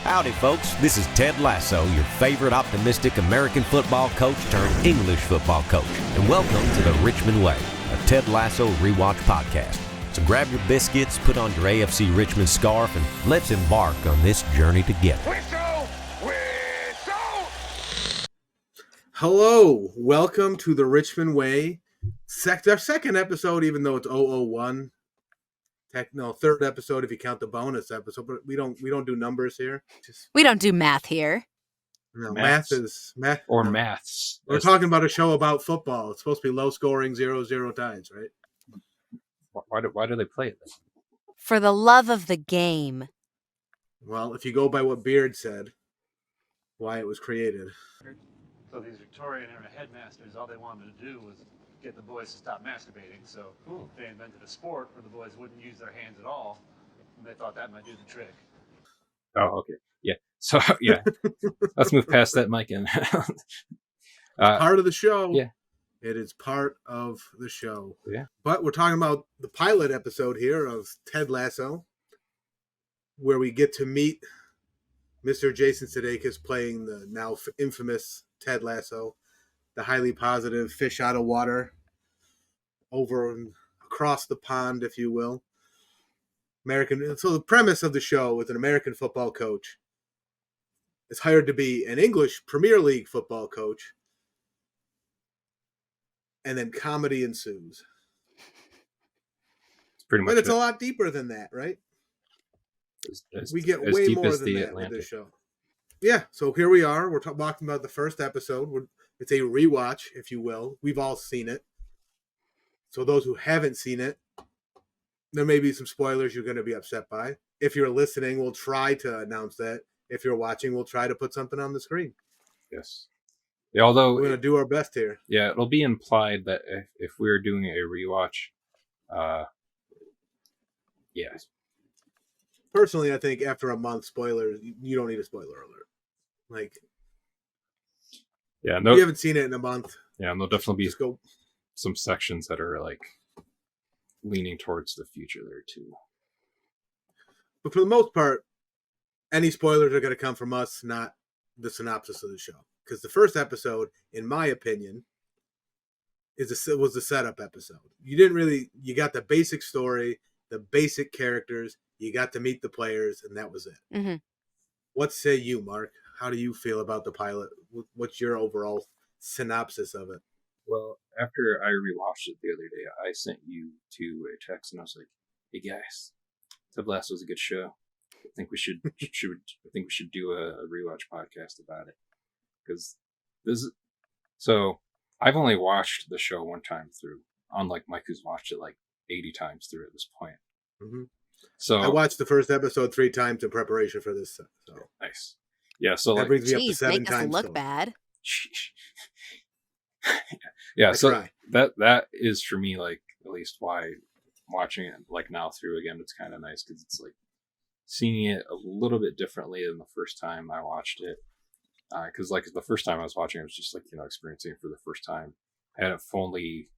Howdy, folks. This is Ted Lasso, your favorite optimistic American football coach turned English football coach. And welcome to the Richmond Way, a Ted Lasso rewatch podcast. So grab your biscuits, put on your AFC Richmond scarf, and let's embark on this journey together. Hello, welcome to the Richmond Way. Our second episode, even though it's 001. Third episode if you count the bonus episode, but we don't do numbers here. We don't do math here. No, math. Or maths. We're talking about a show about football. It's supposed to be low scoring, 0-0 ties, right? Why do they play it then? For the love of the game. Well, if you go by what Beard said, why it was created. So these Victorian era headmasters, all they wanted to do was get the boys to stop masturbating. So they invented a sport where the boys wouldn't use their hands at all, and they thought that might do the trick. Oh, okay. Yeah. So, yeah. Let's move past that, Mike. And Part of the show. Yeah. It is part of the show. Yeah. But we're talking about the pilot episode here of Ted Lasso, where we get to meet Mr. Jason Sudeikis playing the now infamous Ted Lasso, the highly positive fish out of water, over and across the pond, if you will. So the premise of the show is an American football coach is hired to be an English Premier League football coach, and then comedy ensues. it's pretty much But it's a lot deeper than that, right? We get way more than that with this show. Yeah, so here we are. We're talking about the first episode. It's a rewatch, if you will. We've all seen it. So those who haven't seen it, there may be some spoilers you're going to be upset by. If you're listening, we'll try to announce that. If you're watching, we'll try to put something on the screen. Yes. Yeah, although We're going to do our best here. Yeah, it'll be implied that if we're doing a rewatch, yeah. Personally, I think after a month, spoilers, you don't need a spoiler alert. Like, Yeah, if no, you haven't seen it in a month, yeah, and there'll definitely be just go. some sections that are like leaning towards the future there too. But for the most part, any spoilers are going to come from us, not the synopsis of the show. Because the first episode, in my opinion, was the setup episode. You got the basic story, the basic characters, you got to meet the players, and that was it. Mm-hmm. What say you, Mark? How do you feel about the pilot? What's your overall synopsis of it? Well, after I rewatched it the other day, I sent you to a text and I was like, "Hey guys, Ted Lasso was a good show. I think we should do a rewatch podcast about it because so I've only watched the show one time through, unlike Mike who's watched it like 80 times through at this point. Mm-hmm. So I watched the first episode 3 times in preparation for this. So nice, yeah. So that like, brings me up to Jeez, 7 make us times. look total. bad. yeah. I So try. that is for me like at least why watching it like now through again it's kind of nice because it's like seeing it a little bit differently than the first time I watched it. Because like the first time I was watching, it was just like experiencing it for the first time. I hadn't fully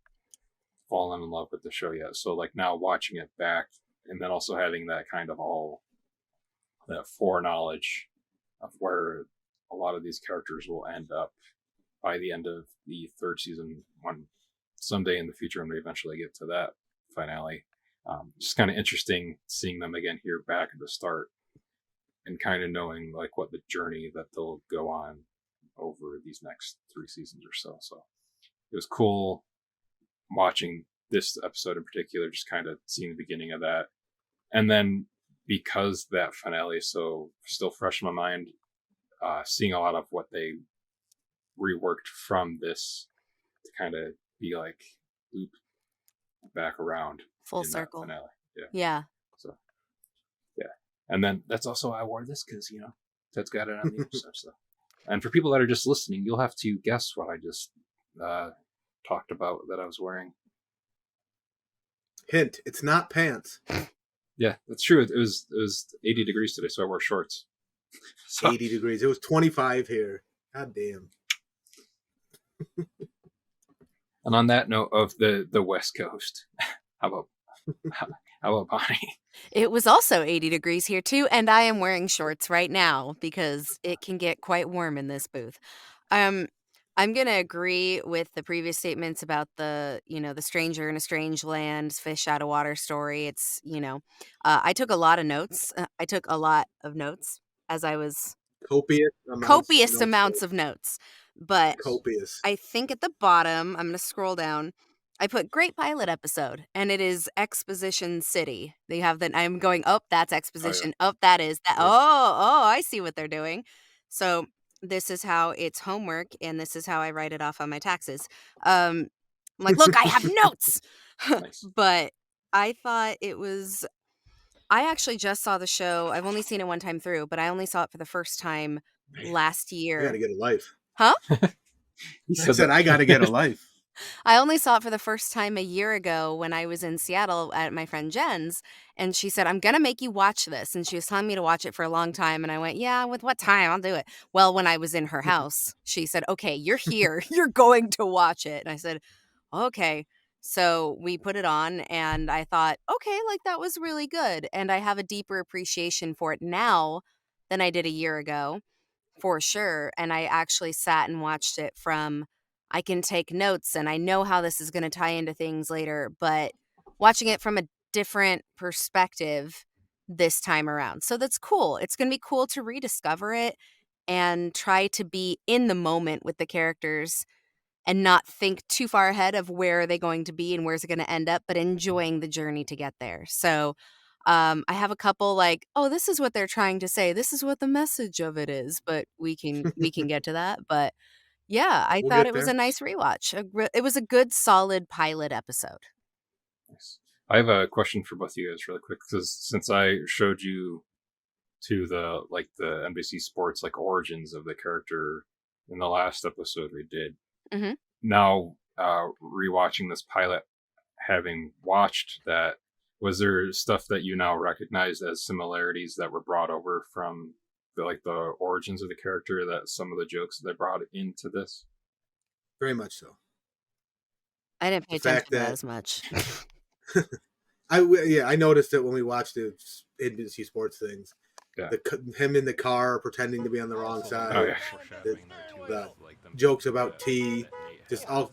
fallen in love with the show yet. So like now watching it back, and then also having that kind of all that foreknowledge of where a lot of these characters will end up by the end of the third season, when someday in the future when we eventually get to that finale. Just kind of interesting seeing them again here back at the start and kind of knowing like what the journey that they'll go on over these next 3 seasons or so. So it was cool watching this episode in particular, just kind of seeing the beginning of that. And then because that finale is so still fresh in my mind, seeing a lot of what they reworked from this to kind of be like loop back around Full in that circle. finale. Yeah. So yeah, and then that's also why I wore this because Ted's got it on the episode. So, and for people that are just listening, you'll have to guess what I just talked about that I was wearing. Hint: it's not pants. Yeah, that's true. It was 80 degrees today, so I wore shorts. So, 80 degrees. It was 25 here. God damn. and on that note of the West Coast, how How about Bonnie? It was also 80 degrees here too, and I am wearing shorts right now because it can get quite warm in this booth. Um, I'm gonna agree with the previous statements about the stranger in a strange land, fish out of water story. I took a lot of notes. I took a lot of notes as I was copious amounts of notes. But Copious. I think at the bottom, I'm going to scroll down. I put great pilot episode, and it is Exposition City. They have that. I'm going, oh, that's exposition. Oh, that is that. Yeah. Oh, I see what they're doing. So this is how it's homework, and this is how I write it off on my taxes. I'm like, look, I have notes. Nice. But I thought it was. I actually just saw the show. I've only seen it one time through, but I only saw it for the first time last I year. gotta get a life. Huh? He I said I gotta get a life. I only saw it for the first time a year ago when I was in Seattle at my friend Jen's, and she said, I'm going to make you watch this. And she was telling me to watch it for a long time. And I went, yeah, with what time? I'll do it. Well, when I was in her house, she said, okay, you're here. You're going to watch it. And I said, okay. So we put it on, and I thought, okay, like that was really good. And I have a deeper appreciation for it now than I did a year ago, for sure. And I actually sat and watched it from, I can take notes and I know how this is going to tie into things later, but watching it from a different perspective this time around. So that's cool. It's going to be cool to rediscover it and try to be in the moment with the characters and not think too far ahead of where are they going to be and where's it going to end up, but enjoying the journey to get there. So I have a couple like, oh, this is what they're trying to say. This is what the message of it is, but we can get to that. But yeah, I We'll thought get it was there. a nice rewatch. It was a good, solid pilot episode. Nice. I have a question for both of you guys really quick, because since I showed you to the NBC Sports origins of the character in the last episode we did. Mhm. Now, rewatching this pilot, having watched that, was there stuff that you now recognized as similarities that were brought over from the origins of the character, that some of the jokes that they brought into this? Very much so. I didn't pay The attention fact to that that- as much. I noticed it when we watched the NBC Sports things. Yeah. Him in the car pretending to be on the wrong side. Oh, yeah. The jokes about tea, just all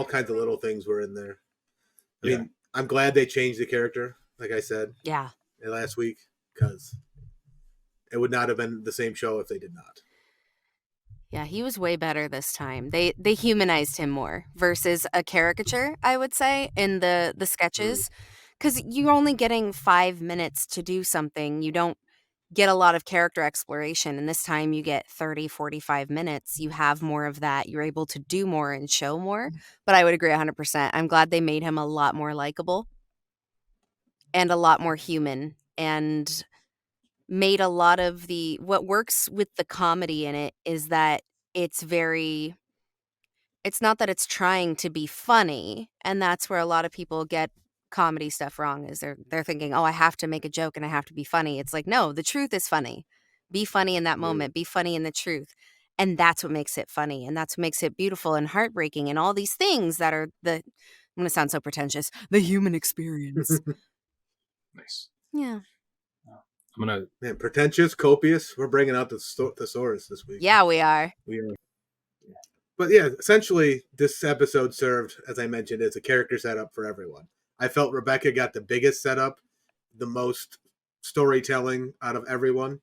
kinds of little things were in there. I mean, I'm glad they changed the character, like I said Yeah. last week, because it would not have been the same show if they did not. Yeah, he was way better this time. They humanized him more versus a caricature, I would say, in the sketches. Because you're only getting 5 minutes to do something. You don't get a lot of character exploration. And this time you get 30, 45 minutes. You have more of that. You're able to do more and show more. But I would agree 100%. I'm glad they made him a lot more likable and a lot more human, and made a lot of what works with the comedy in it is that it's not that it's trying to be funny, and that's where a lot of people get comedy stuff wrong, is they're thinking, oh, I have to make a joke and I have to be funny. It's like, no, the truth is funny. Be funny in that moment. Be funny in the truth. And that's what makes it funny, and that's what makes it beautiful and heartbreaking, and all these things that are I'm going to sound so pretentious, the human experience. Nice. Yeah. I'm gonna. Man, pretentious, copious. We're bringing out the thesaurus this week. Yeah, we are. We are. But yeah, essentially, this episode served, as I mentioned, as a character setup for everyone. I felt Rebecca got the biggest setup, the most storytelling out of everyone.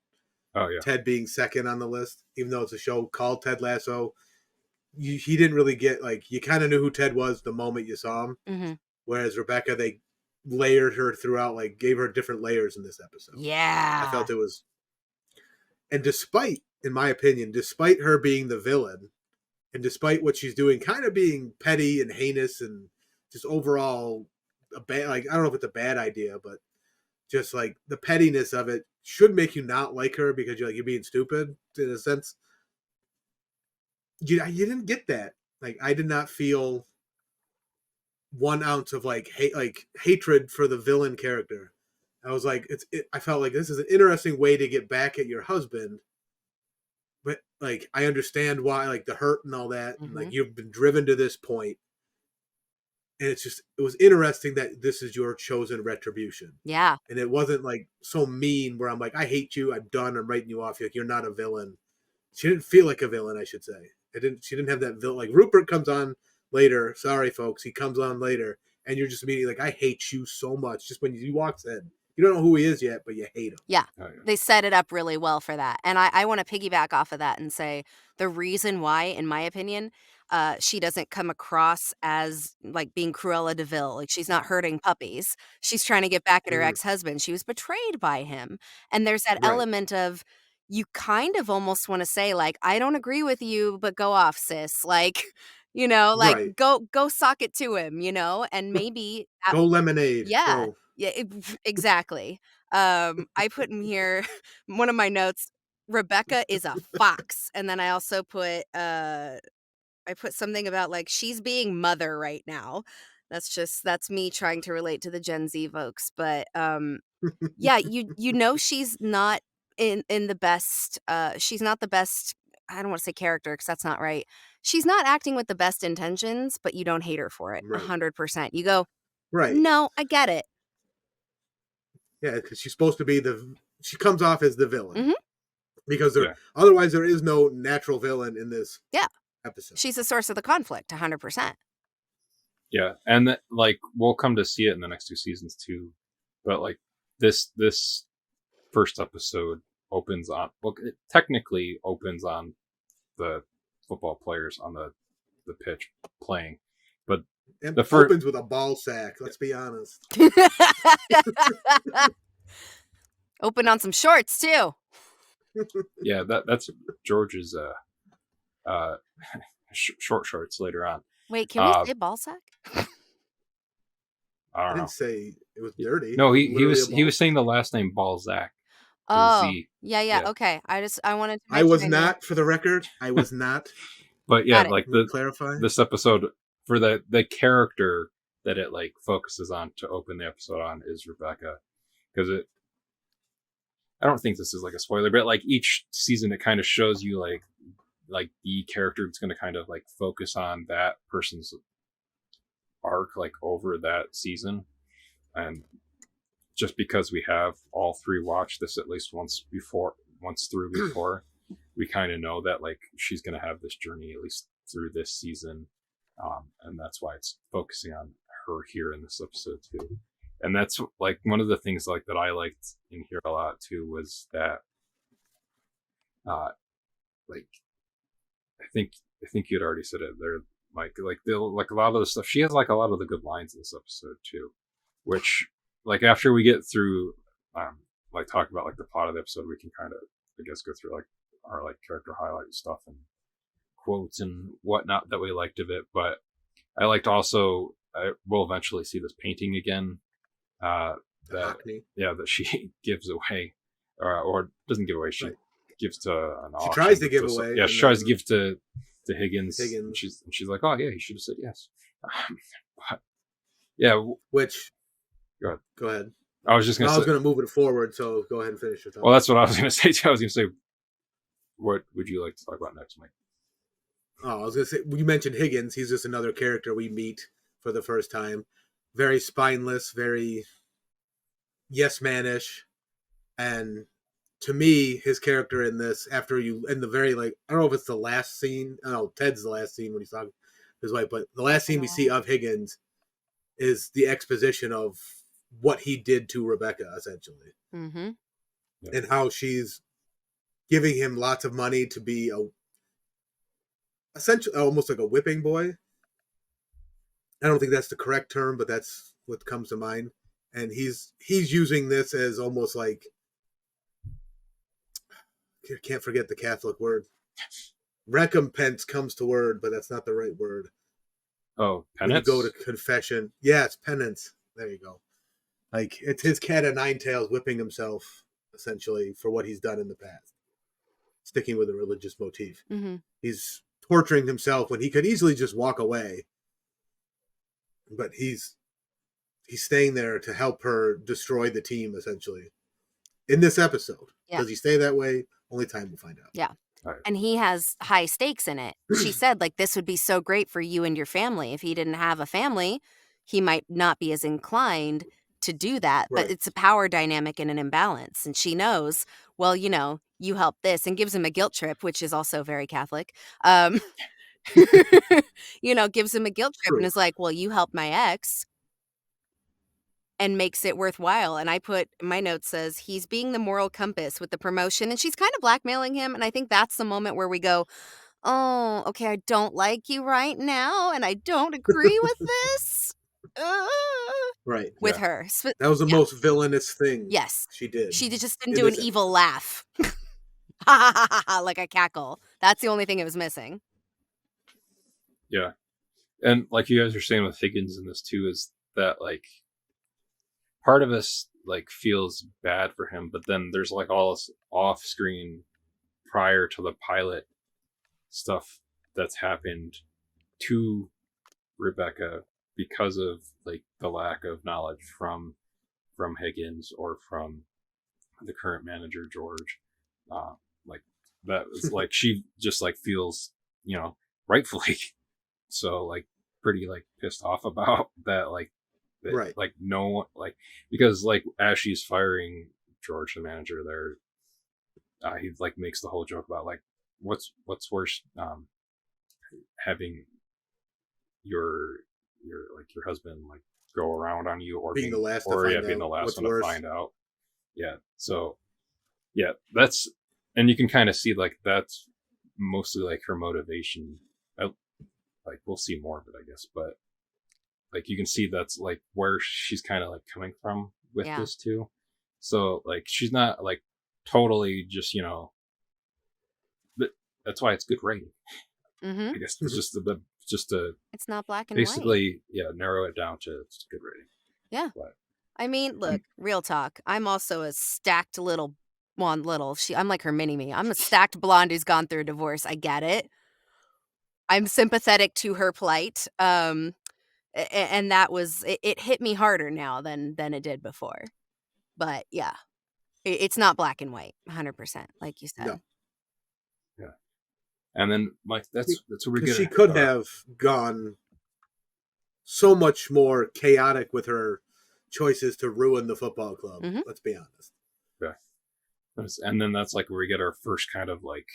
Oh yeah. Ted being second on the list, even though it's a show called Ted Lasso. He didn't really get, you kind of knew who Ted was the moment you saw him. Mm-hmm. Whereas Rebecca, they layered her throughout, gave her different layers in this episode. Yeah. I felt it was, and in my opinion, despite her being the villain, and despite what she's doing, kind of being petty and heinous and just overall a bad, I don't know if it's a bad idea, but just the pettiness of it should make you not like her, because you're being stupid in a sense. You didn't get that. I did not feel 1 ounce of hatred for the villain character. I was I felt like this is an interesting way to get back at your husband, but I understand why, the hurt and all that. Mhm. And, you've been driven to this point, And it was interesting that this is your chosen retribution. Yeah. And it wasn't like so mean where I'm like, I hate you, I'm done, I'm writing you off. Like, you're not a villain. She didn't feel like a villain, I should say. She didn't have that villain. Like Rupert comes on later. Sorry, folks. He comes on later. And you're just immediately like, I hate you so much. Just when he walks in. You don't know who he is yet, but you hate him. Yeah. Oh, yeah. They set it up really well for that. And I want to piggyback off of that and say the reason why, in my opinion, she doesn't come across as like being Cruella de Vil. Like she's not hurting puppies. She's trying to get back at her Mhm. ex-husband. She was betrayed by him. And there's that Right. element of you kind of almost want to say like, I don't agree with you, but go off, sis. Like, like Right. go sock it to him, and maybe Go lemonade. yeah. Go. Yeah, exactly. I put in here one of my notes, Rebecca is a fox. And then I also put I put something about like she's being mother right now. That's me trying to relate to the Gen Z folks. But yeah, she's not in the best she's not the best, I don't want to say character because that's not right. She's not acting with the best intentions, but you don't hate her for it. Right. 100%. You go, Right. no, I get it. Yeah, because she's supposed to be she comes off as the villain. Mhm. Because Yeah. otherwise there is no natural villain in this Yeah. episode. She's the source of the conflict, 100%. Yeah, and like we'll come to see it in the next 2 seasons too. But like this first episode opens on, well, it technically opens on the football players on the pitch playing, but And the fir- opens with a ball sack, let's be honest. Open on some shorts too. yeah, that's George's short shorts later on. Wait, can we say ball sack? I I don't know. didn't say it was dirty. No, he Literally a was ball saying the last name Balzac. Oh, Z. yeah, Yeah. okay. I wanted to I was mention I know. not, for the record. I was not. But yeah, Got it. like Can we clarify? this episode for the character that it like focuses on to open the episode on is Rebecca, because I don't think this is like a spoiler, but like each season it kind of shows you like the character that's going to kind of like focus on that person's arc like over that season. And just because we have all 3 watched this at least once through before, we kind of know that like she's going to have this journey at least through this season. And that's why it's focusing on her here in this episode too. And that's like one of the things like that I liked in here a lot too, was that like I think you'd already said it there, Mike. Like like a lot of the stuff, she has like a lot of the good lines in this episode too, which like after we get through like talk about like the plot of the episode, we can kind of I guess go through like our like character highlight stuff and quotes and whatnot that we liked of it. But I liked also I will eventually see this painting again. That she gives away, or doesn't give away. She gives to an auction. She tries to give away. Yeah, she tries to give to Higgins. Higgins. And she's like, oh yeah, he should have said yes. But yeah, Which, go ahead. I was just I gonna was say. going to move it forward, so go ahead and finish your thought. Well, that's what I was gonna say too. I was gonna say, what would you like to talk about next, Mike? Oh, I was going to say, you mentioned Higgins. He's just another character we meet for the first time. Very spineless, very yes-man-ish. And to me, his character in this, in the very, like, I don't know if it's the last scene. I don't know, Ted's the last scene when he's talking to his wife. But the last scene we see of Higgins is the exposition of what he did to Rebecca, essentially. Mm-hmm. And how she's giving him lots of money to be essentially almost like a whipping boy. I don't think that's the correct term, but that's what comes to mind. And he's using this as almost like, I can't forget the Catholic word. Recompense comes to word, but that's not the right word. Oh, When you penance. go to confession. Yeah, it's penance. There you go. Like, it's his cat of nine tails whipping himself, essentially, for what he's done in the past. Sticking with a religious motif. Mm-hmm. He's torturing himself when he could easily just walk away. But he's staying there to help her destroy the team, essentially. In this episode. Yeah. Does he stay that way? Only time will find out. Yeah. Right. And he has high stakes in it. She said, like, this would be so great for you and your family. If he didn't have a family, he might not be as inclined to do that, but Right. it's a power dynamic and an imbalance. And she knows, well, you help this, and gives him a guilt trip, which is also very Catholic. Um, gives him a guilt trip and True. is like, well, you helped my ex, and makes it worthwhile. And I put, my note says, he's being the moral compass with the promotion, and she's kind of blackmailing him. And I think that's the moment where we go, oh, okay, I don't like you right now, and I don't agree with this. Right. With Yeah. her. That was the Yeah. most villainous thing Yes. she did. She just didn't in do an this evil episode. laugh. Ha ha ha ha, like a cackle. That's the only thing it was missing. Yeah. And like you guys are saying with Higgins in this too, is that like part of us like feels bad for him, but then there's like all this off screen prior to the pilot stuff that's happened to Rebecca because of like the lack of knowledge from Higgins or from the current manager George. Like that was like she just like feels, rightfully so like pretty like pissed off about that, like that, Right. like no one, like, because like as she's firing George the manager there, he like makes the whole joke about like what's worse, having your husband like go around on you, or Being the last to or find being the out last what's one worse. to find out. Yeah, so yeah, that's, and you can kind of see like that's mostly like her motivation. Like we'll see more of it, I guess, but like you can see that's like where she's kind of like coming from with Yeah. this too. So like she's not like totally just but that's why it's good rating. Mm-hmm. I guess it's just to It's not black and white. basically narrow it down to it's a good rating. Yeah. But I mean, look, real talk. I'm also a stacked little, I'm like her mini-me. I'm a stacked blonde who's gone through a divorce. I get it. I'm sympathetic to her plight. And that was, it hit me harder now than it did before. But yeah, it's not black and white, 100%, like you said. No. yeah, and then Mike, that's where we Because get. she could have gone so much more chaotic with her choices to ruin the football club. Mhm. Let's be honest. And then that's like where we get our first kind of like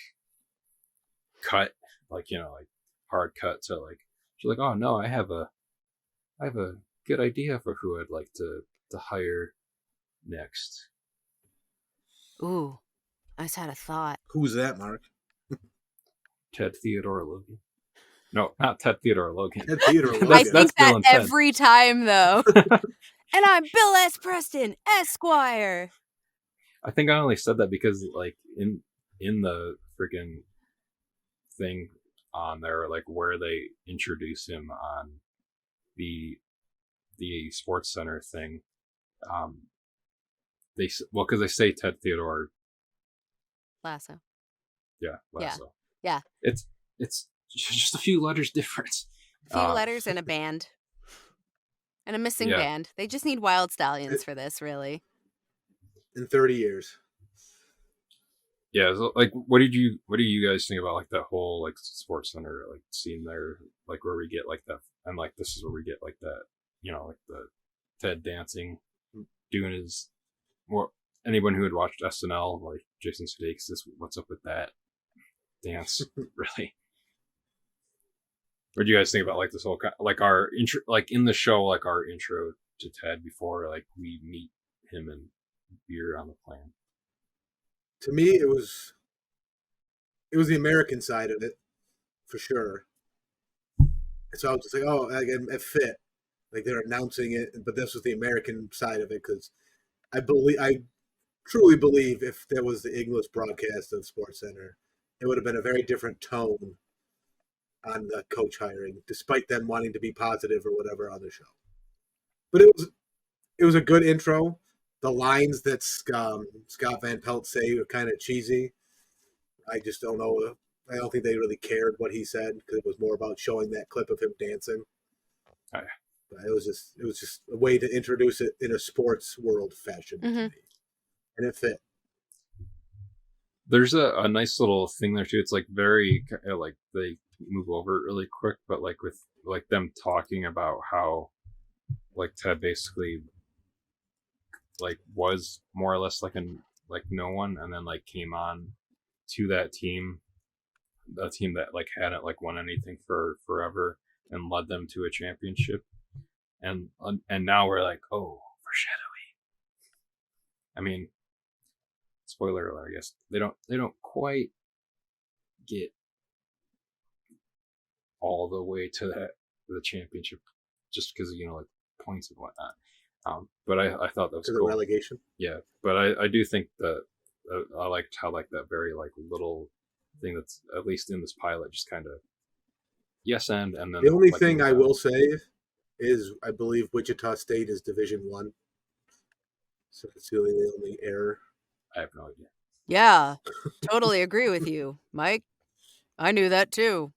cut, like like hard cut to like she's like, oh no, I have a good idea for who I'd like to hire next. Ooh, I just had a thought. Who's that, Mark? Ted Theodore Logan. No, not Ted Theodore Logan. Ted Theodore I Logan. think that's Bill that and Ted. every time, though. And I'm Bill S. Preston, Esquire. I think I only said that because like in the freaking thing on there, like where they introduce him on the Sports Center thing, because they say Ted Theodore. Lasso. Yeah, Lasso. Yeah. It's just a few letters difference. A few letters and a band. And a missing band. They just need Wild Stallions for this, really. In 30 years. Yeah, so, like, what do you guys think about like that whole like Sports Center like scene there, like where we get like that, and like this is where we get like that, like the Ted dancing, doing his, well, anyone who had watched SNL, like Jason Sudeikis, what's up with that dance, really? What do you guys think about like this whole like our intro, like in the show, like our intro to Ted before like we meet him and Beer on the Plan? To me, it was the American side of it, for sure. And so I was just like, oh, again, it fit. Like they're announcing it, but this was the American side of it because I truly believe if there was the English broadcast of Sports Center, it would have been a very different tone on the coach hiring, despite them wanting to be positive or whatever on the show. But it was a good intro. The lines that Scott Van Pelt say are kind of cheesy. I just don't know. I don't think they really cared what he said because it was more about showing that clip of him dancing. Oh, yeah. But it was just a way to introduce it in a sports world fashion to me, and it fit. There's a nice little thing there too. It's like very like they move over it really quick, but like with like them talking about how like Ted basically like was more or less like no one, and then like came on to that team, a team that like hadn't like won anything for forever, and led them to a championship. And now we're like, oh, foreshadowing. I mean, spoiler alert, I guess they don't quite get all the way to the championship, just because like points and whatnot. But I thought that was To cool. the relegation. Yeah, but I do think that I liked how like that very like little thing that's at least in this pilot just kind of yes and then The only like, thing I moved on. will say is I believe Wichita State is Division 1. So it's really the only error. I have no idea. Yeah, totally agree with you, Mike. I knew that too.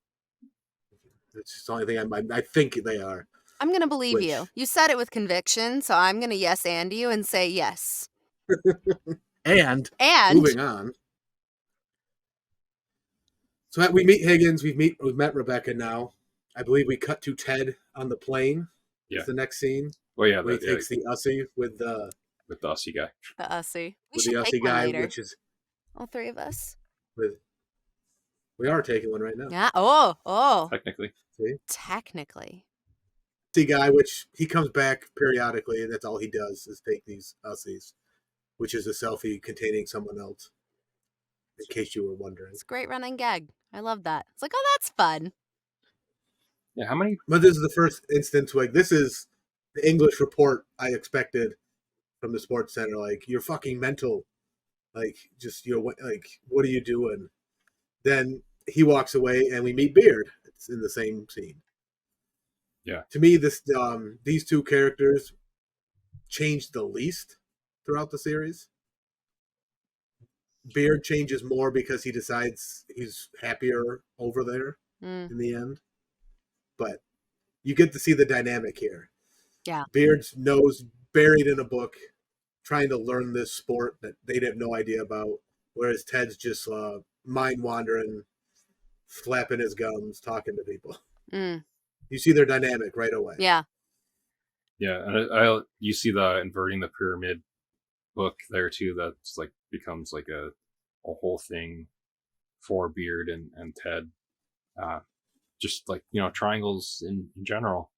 It's just the only thing I think they are. I'm going to believe Which- you. You said it with conviction, so I'm going to yes and you and say yes. And And moving on. So we meet Higgins. We've met Rebecca now. I believe we cut to Ted on the plane. Yeah. Is the next scene Well, yeah, where he that, yeah, takes the Ussie with the Aussie guy. the Ussie. We with should the take Ussie one guy, later. which is All three of us. with. We are taking one right now. Yeah. Oh. Technically, Technically. Ussie guy, which he comes back periodically, and that's all he does is take these Ussies, which is a selfie containing someone else. In case you were wondering. It's a great running gag. I love that. It's like, oh, that's fun. yeah. How many? But this is the first instance. Like, this is the English report I expected from the Sports Center. Like, you're fucking mental. Like, just you're like, what are you doing? Then he walks away, and we meet Beard. It's in the same scene. Yeah. To me, these two characters changed the least throughout the series. Beard changes more because he decides he's happier over there in the end. But you get to see the dynamic here. Yeah. Beard's nose buried in a book, trying to learn this sport that they'd have no idea about, whereas Ted's just mind wandering, flapping his gums, talking to people. You see their dynamic right away. Yeah. Yeah, and you see the inverting the pyramid book there too. That's like becomes like a whole thing for Beard and Ted. Just like triangles in general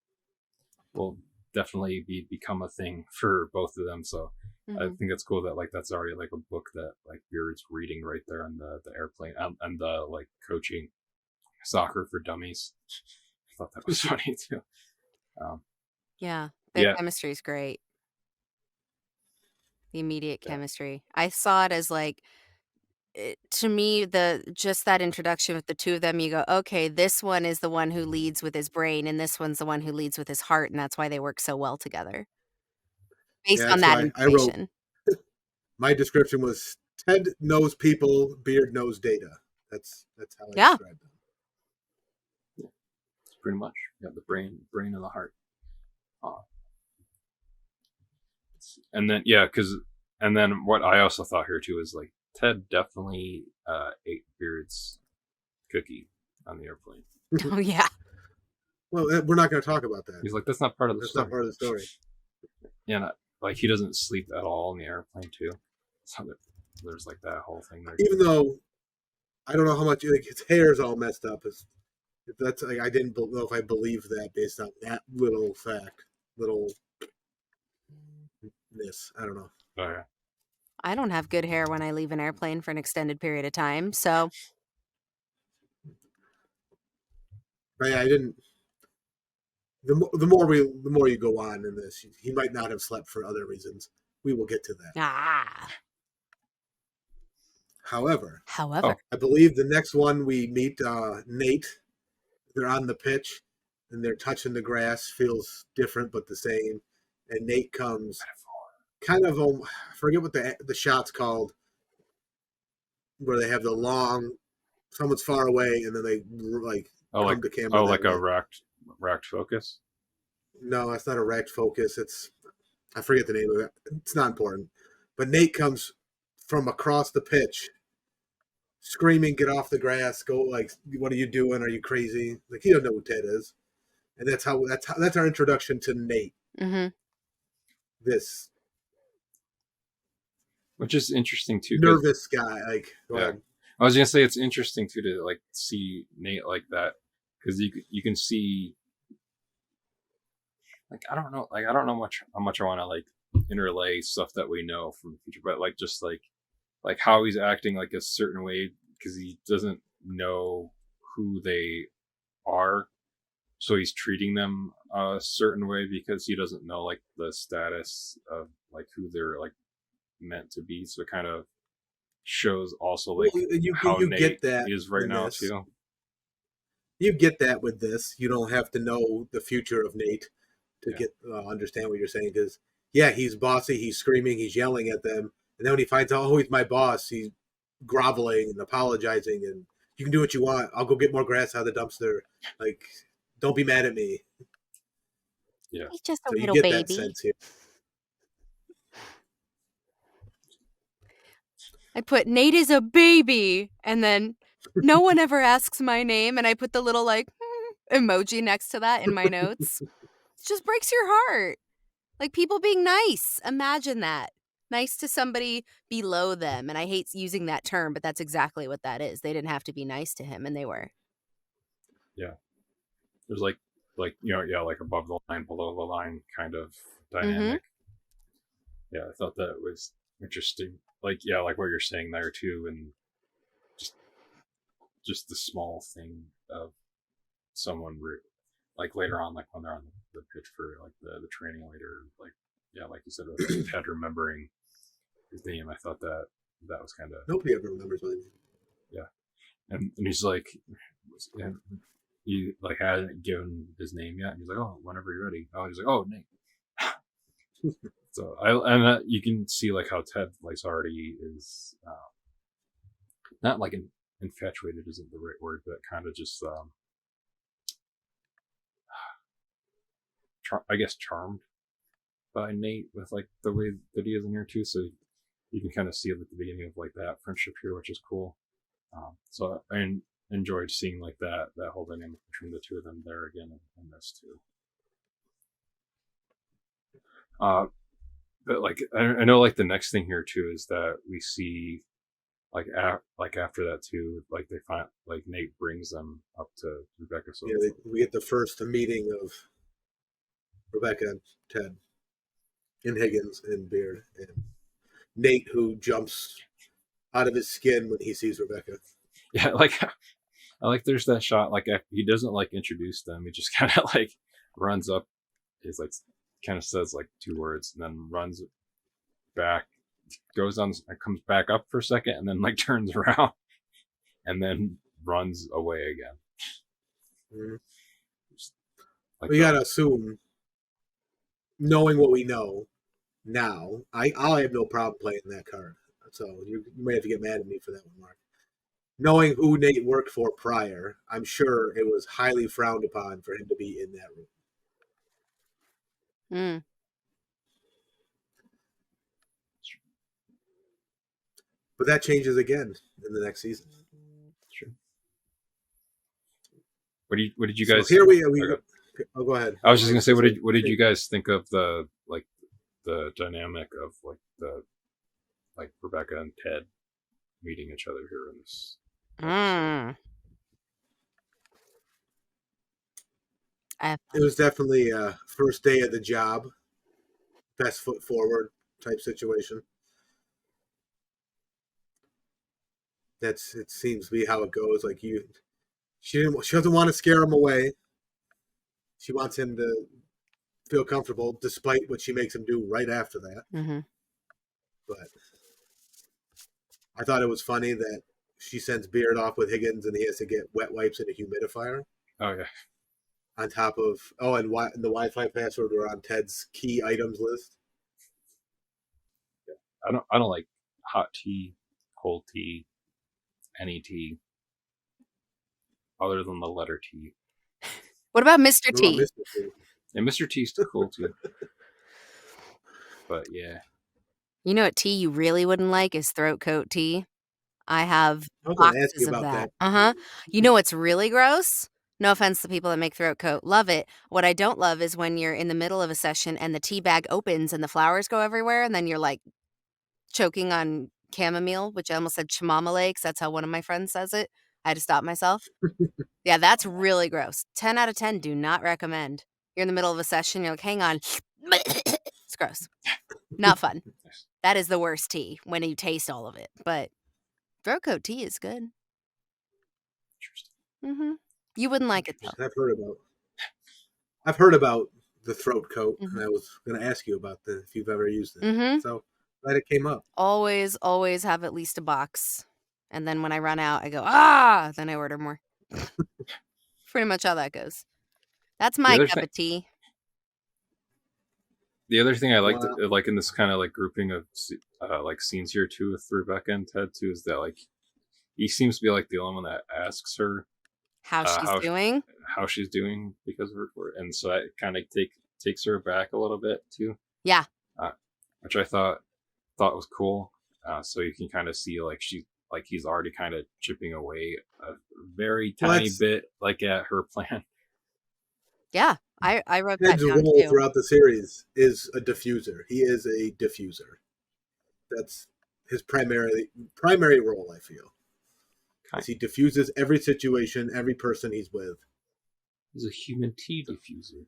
will definitely become a thing for both of them. So I think it's cool that like that's already like a book that like Beard's reading right there on the airplane and the like coaching soccer for dummies. I thought that was funny too. Yeah. Their chemistry is great. The immediate chemistry. I saw it as like, to me, just that introduction with the two of them, you go, okay, this one is the one who leads with his brain, and this one's the one who leads with his heart, and that's why they work so well together. Based on that information. My description was Ted knows people, Beard knows data. That's how I described them. It's pretty much the brain and the heart. And then what I also thought here too is like Ted definitely ate Beard's cookie on the airplane. Oh yeah. Well, we're not going to talk about that. He's like, that's not part of the story. That's not part of the story. Yeah, like he doesn't sleep at all in the airplane too. So there's like that whole thing there. Even though I don't know how much like his hair is all messed up. That's like I didn't know if I believed that based on that little fact, I don't know. Oh yeah. I don't have good hair when I leave an airplane for an extended period of time, so. But yeah, I didn't. The more you go on in this, he might not have slept for other reasons. We will get to that. However, I believe the next one we meet Nate. They're on the pitch and they're touching the grass. Feels different but the same. And Nate comes, kind of I forget what the shot's called, where they have the long. Someone's far away and then they like come to camera. Oh, like a racked focus. No, it's not a racked focus. I forget the name of it. It's not important. But Nate comes from across the pitch, screaming, "Get off the grass! Go! Like, what are you doing? Are you crazy?" Like he doesn't know who Ted is, and that's our introduction to Nate. Mm-hmm. this which is interesting too. 'Cause, nervous guy. Like, go yeah, ahead. I was gonna say it's interesting too to like see Nate like that because you can see like I don't know how much I want to like interlay stuff that we know from the future, but like just like how he's acting like a certain way because he doesn't know who they are, so he's treating them a certain way because he doesn't know like the status of like who they're like meant to be. So it kind of shows also like Well, how you Nate get that is right in now this. too. You get that with this. You don't have to know the future of Nate to Yeah. get understand what you're saying. Because yeah, he's bossy. He's screaming. He's yelling at them. And then when he finds out, oh, he's my boss, he's groveling and apologizing. And you can do what you want. I'll go get more grass out of the dumpster. Like, don't be mad at me. Yeah. He's just a So you little get that baby. sense here. I put Nate is a baby, and then no one ever asks my name, and I put the little like emoji next to that in my notes. It just breaks your heart. Like people being nice. Imagine that. Nice to somebody below them. And I hate using that term, but that's exactly what that is. They didn't have to be nice to him, and they were. There's like like above the line, below the line kind of Mm-hmm. dynamic. Yeah, I thought that was interesting. Like like what you're saying there too, and just the small thing of someone like later on, like when they're on the pitch for like the training later, like like you said, with Ted remembering his name. I thought that was kind of Nobody ever remembers my name. and he's like, and he like hasn't given his name yet, and he's like, oh, whenever you're ready. Oh, he's like, oh, Nate. So you can see like how Ted like already is not like infatuated isn't the right word, but kind of just I guess charmed by Nate with like the way that he is in here too. So you can kind of see at the beginning of like that friendship here, which is cool. So I enjoyed seeing like that whole dynamic between the two of them there again in this too. But like I know like the next thing here too is that we see like after that too, like they find like Nate brings them up to Rebecca. So Yeah, we get the first meeting of Rebecca and Ted and Higgins and Beard and Nate, who jumps out of his skin when he sees Rebecca. yeah, like I like there's that shot like he doesn't like introduce them. He just kind of like runs up. He's like kind of says like 2 words and then runs back, goes on and comes back up for a second and then like turns around and then runs away again. Mm-hmm. Like we gotta assume, knowing what we know now, I'll have no problem playing that card. So you may have to get mad at me for that one, Mark. Knowing who Nate worked for prior, I'm sure it was highly frowned upon for him to be in that room. Mm. But that changes again in the next season. Sure. What did you guys? So here we okay. Oh, go ahead. I was just gonna say, what did you guys think of the dynamic of like Rebecca and Ted meeting each other here in this? It was definitely a first day of the job, best foot forward type situation. It seems to be how it goes. Like she doesn't want to scare him away. She wants him to feel comfortable, despite what she makes him do right after that. Mm-hmm. But I thought it was funny that she sends Beard off with Higgins, and he has to get wet wipes and a humidifier. Oh yeah. On top of and the Wi-Fi password were on Ted's key items list. Yeah. I don't like hot tea, cold tea, any tea, other than the letter T. What about Mr. What T? about Mr. T? And Mr. T's still cool too. But yeah. You know what tea you really wouldn't like is throat coat tea. I have I was going to ask boxes you of about that. that. You know what's really gross? No offense to people that make throat coat. Love it. What I don't love is when you're in the middle of a session and the tea bag opens and the flowers go everywhere and then you're like choking on chamomile, which I almost said chamomile because that's how one of my friends says it. I had to stop myself. Yeah, that's really gross. 10 out of 10, do not recommend. You're in the middle of a session, you're like, hang on. It's gross. Not fun. That is the worst tea when you taste all of it. But throat coat tea is good. Interesting. You wouldn't like it though. I've heard about the throat coat, Mhm. and I was going to ask you about if you've ever used it. Mhm. So glad it came up. Always have at least a box. And then when I run out, I go, then I order more. Pretty much how that goes. That's my other cup thing- of tea. The other thing I liked, Wow. like in this kind of like grouping of like scenes here too with Rebecca and Ted too, is that like he seems to be like the only one that asks her How she's doing. how she's doing because of her report, and so that kind of takes her back a little bit too. Yeah. Which I thought was cool. So you can kind of see like he's already kind of chipping away a very tiny bit like at her plan. Yeah. I wrote that Ted's down role too. throughout the series is a diffuser. He is a diffuser. That's his primary role, I feel. As he diffuses every situation, every person he's with. He's a human tea diffuser.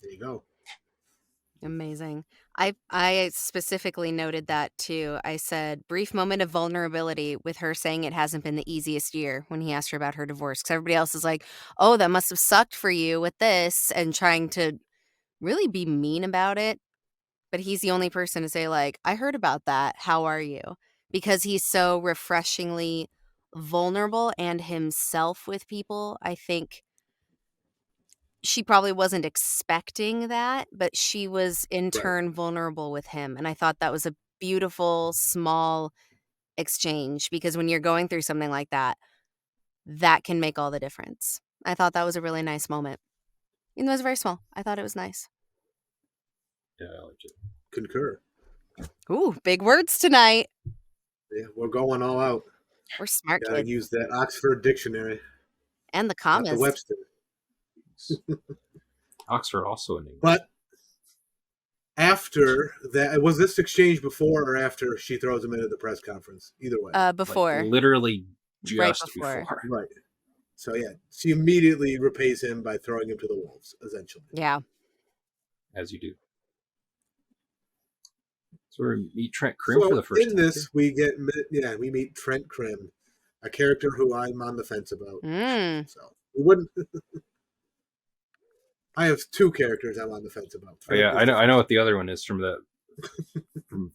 There you go. Amazing. I specifically noted that too. I said brief moment of vulnerability with her saying it hasn't been the easiest year when he asked her about her divorce. Because everybody else is like, oh, that must have sucked for you with this, and trying to really be mean about it. But he's the only person to say, like, I heard about that. How are you? Because he's so refreshingly vulnerable and himself with people. I think she probably wasn't expecting that, but she was in turn vulnerable with him. And I thought that was a beautiful, small exchange, because when you're going through something like that, that can make all the difference. I thought that was a really nice moment. Even though it was very small, I thought it was nice. Yeah, I liked it. Concur. Ooh, big words tonight. Yeah, we're going all out. We're smart Gotta kids. use that Oxford Dictionary. And the Not the commas. Webster. Oxford also in English. But after that, was this exchange before or after she throws him into the press conference? Either way. Before. Literally just Right before. before. Right. So yeah, she immediately repays him by throwing him to the wolves, essentially. Yeah. As you do. So we meet Trent Krim So for the first in time. this, we meet Trent Krim, a character who I'm on the fence about. So we wouldn't. I have two characters I'm on the fence about. Oh, yeah, I know what the other one is from the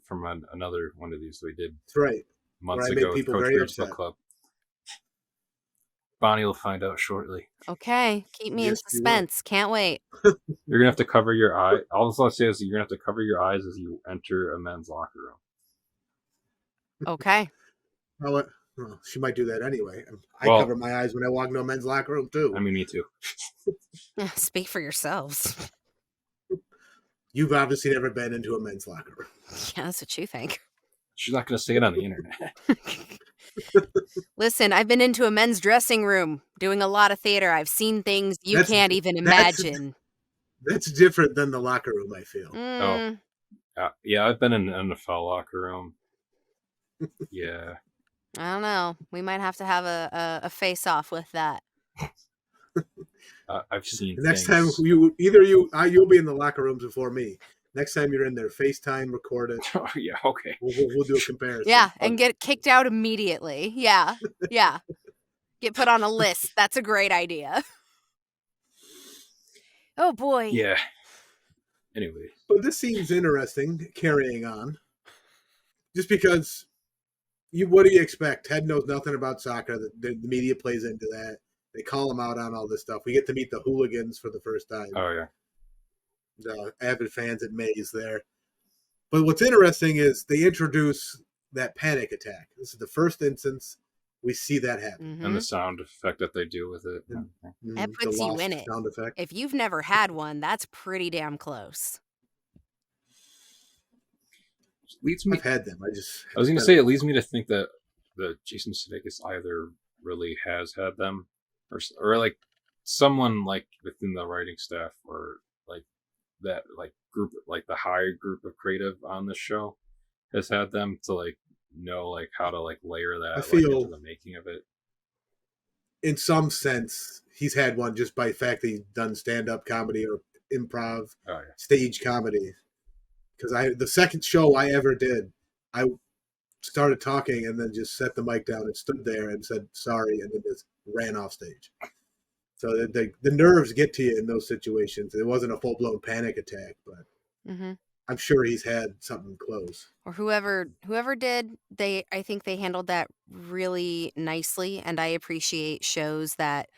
from another one of these we did. That's right. Months Where I ago made with people Coach very Beard's Book upset. Club. Bonnie will find out shortly. Okay. Keep me in Yes, you will. suspense. Can't wait. You're gonna have to cover your eye. All I'll say is you're gonna have to cover your eyes as you enter a men's locker room. Okay. Well, she might do that anyway. I Well- cover my eyes when I walk into a men's locker room too. I mean, me too. Speak for yourselves. You've obviously never been into a men's locker room. Yeah, that's what you think. She's not gonna say it on the internet. Listen, I've been into a men's dressing room doing a lot of theater. I've seen things you That's- can't even that's- imagine. That's different than the locker room, I feel. Mm, Yeah, I've been in an NFL locker room. Yeah. I don't know. We might have to have a face off with that. I've seen Next things. time you'll be in the locker rooms before me. Next time you're in there, FaceTime, record it. Oh, yeah, okay. We'll do a comparison. Yeah, and get kicked out immediately. Yeah. Yeah. Get put on a list. That's a great idea. Oh boy. Yeah. Anyway. But this seems interesting, carrying on. Just because what do you expect? Ted knows nothing about soccer. The media plays into that. They call him out on all this stuff. We get to meet the hooligans for the first time. Oh, yeah. The avid fans at Maze there. But what's interesting is they introduce that panic attack. This is the first instance we see that happen. Mhm. And the sound effect that they do with it. Yeah. That The puts you lost in it. sound effect. If you've never had one, that's pretty damn close. Leads me. I've had them. I was going to say it leads me to think that the Jason Sudeikis either really has had them, or like someone like within the writing staff or like that like group, like the higher group of creative on this show has had them to like know like how to like layer I that like into feel the making of it. in some sense he's had one just by the fact that he's done stand-up comedy or improv, Oh yeah. stage comedy. Because the second show I ever did, I started talking and then just set the mic down and stood there and said sorry and then just ran off stage. So the nerves get to you in those situations. It wasn't a full-blown panic attack, but Hmm. I'm sure he's had something close. Or whoever did, I think they handled that really nicely, and I appreciate shows that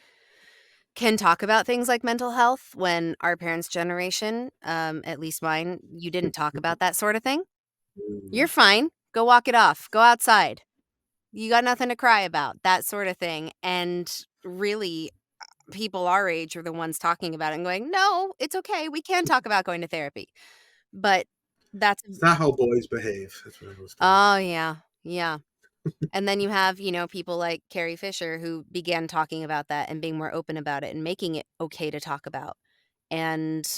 can talk about things like mental health when our parents' generation, at least mine, you didn't talk about that sort of thing. You're fine. Go walk it off. Go outside. You got nothing to cry about, that sort of thing. And really, people our age are the ones talking about it and going, no, it's okay. We can talk about going to therapy. But that's, It's not how boys behave. That's what I was told. oh, yeah. Yeah. And then you have, people like Carrie Fisher who began talking about that and being more open about it and making it okay to talk about. And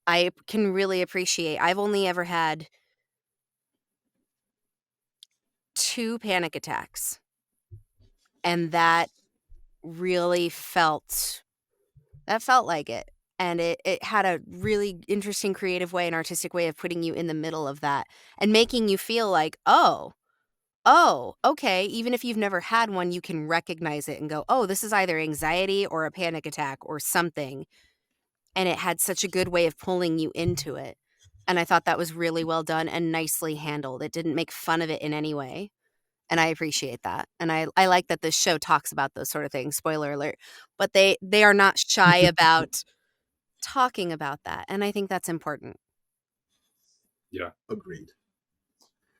I can really appreciate, I've only ever had 2 panic attacks. And that really felt like it. And it had a really interesting creative way, an artistic way of putting you in the middle of that and making you feel like, oh, okay. Even if you've never had one, you can recognize it and go, oh, this is either anxiety or a panic attack or something. And it had such a good way of pulling you into it. And I thought that was really well done and nicely handled. It didn't make fun of it in any way. And I appreciate that. And I like that this show talks about those sort of things, spoiler alert. But they are not shy about talking about that. And I think that's important. Yeah. Agreed.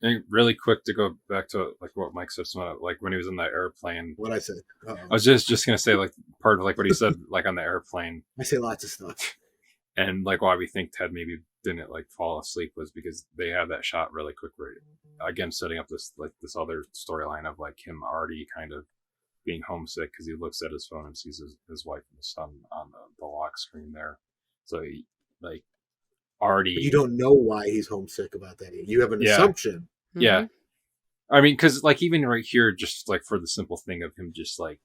And really quick to go back to like what Mike said, like when he was in that airplane. What I said. I was just gonna say like part of like what he said like on the airplane, I say lots of stuff. and like why we think Ted maybe didn't like fall asleep was because they had that shot really quick where again setting up this like this other storyline of like him already kind of being homesick because he looks at his phone and sees his wife and his son on the lock screen there, so he like already But you don't know why he's homesick about that. You have an Yeah. assumption. Yeah. I mean, because like even right here, just like for the simple thing of him just like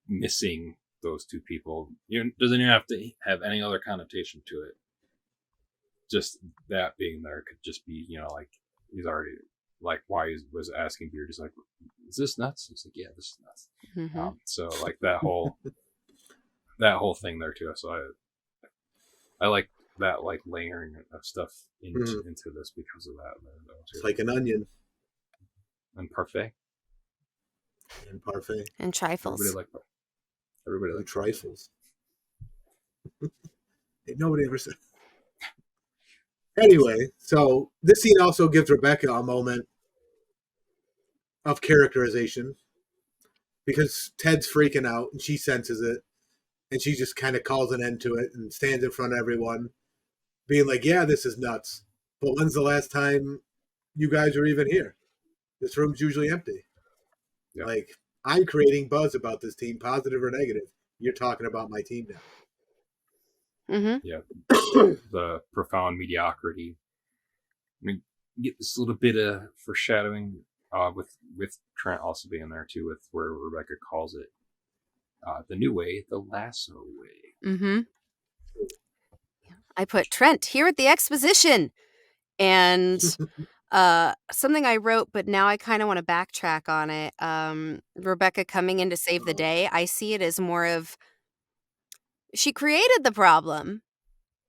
missing those 2 people, doesn't even have to have any other connotation to it. Just that being there could just be, like he's already like why he was asking Beard, just like, is this nuts? It's like, yeah, this is nuts. Mhm. So like that whole thing there too. So I like that like layering of stuff into this because of that. It's like an onion And parfait. and parfait And trifles. Everybody and like trifles. Ain't nobody ever said. Anyway, so this scene also gives Rebecca a moment of characterization because Ted's freaking out and she senses it and she just kind of calls an end to it and stands in front of everyone being like, yeah, this is nuts. But when's the last time you guys were even here? This room's usually empty. Yeah. Like, I'm creating buzz about this team, positive or negative. You're talking about my team now. the profound mediocrity. I mean, you get this little bit of foreshadowing with Trent also being there too, with where Rebecca calls it the new way, the lasso way. I put Trent here at the exposition. And something I wrote, but now I kind of want to backtrack on it. Rebecca coming in to save the day. I see it as more of she created the problem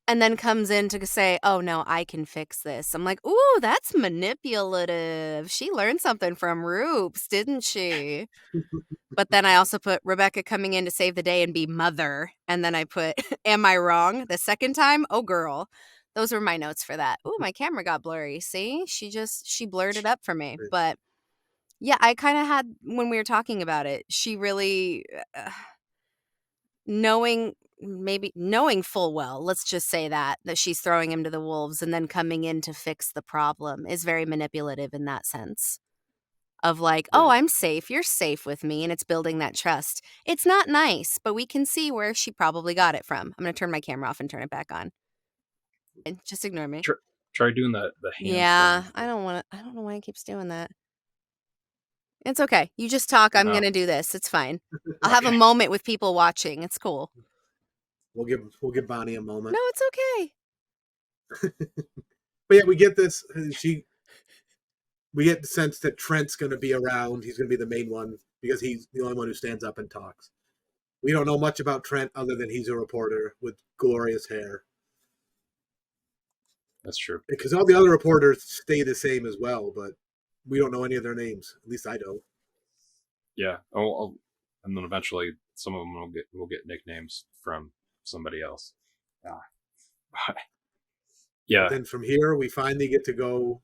and then comes in to say, oh, no, I can fix this. I'm like, ooh, that's manipulative. She learned something from Roops, didn't she? But then I also put Rebecca coming in to save the day and be mother. And then I put, am I wrong? The second time? Oh, girl. Those were my notes for that. Ooh, my camera got blurry. See? She blurred it up for me. But yeah, I kind of had, when we were talking about it, she really, knowing full well, let's just say that she's throwing him to the wolves and then coming in to fix the problem is very manipulative in that sense. of like, oh, Right. I'm safe, you're safe with me, and it's building that trust. It's not nice, but we can see where she probably got it from. I'm going to turn my camera off and turn it back on. And just ignore me. Try doing the hands Yeah, thing. I don't know why it keeps doing that. It's okay. You just talk. I'm Oh. going to do this. It's fine. I'll have a Okay. moment with people watching. It's cool. We'll give Bonnie a moment. No, it's okay. But yeah, we get this. We get the sense that Trent's going to be around. He's going to be the main one because he's the only one who stands up and talks. We don't know much about Trent other than he's a reporter with glorious hair. That's true. Because all the other reporters stay the same as well, but we don't know any of their names. At least I don't. Yeah. And then eventually some of them will get nicknames from somebody else. Yeah. But then from here, we finally get to go.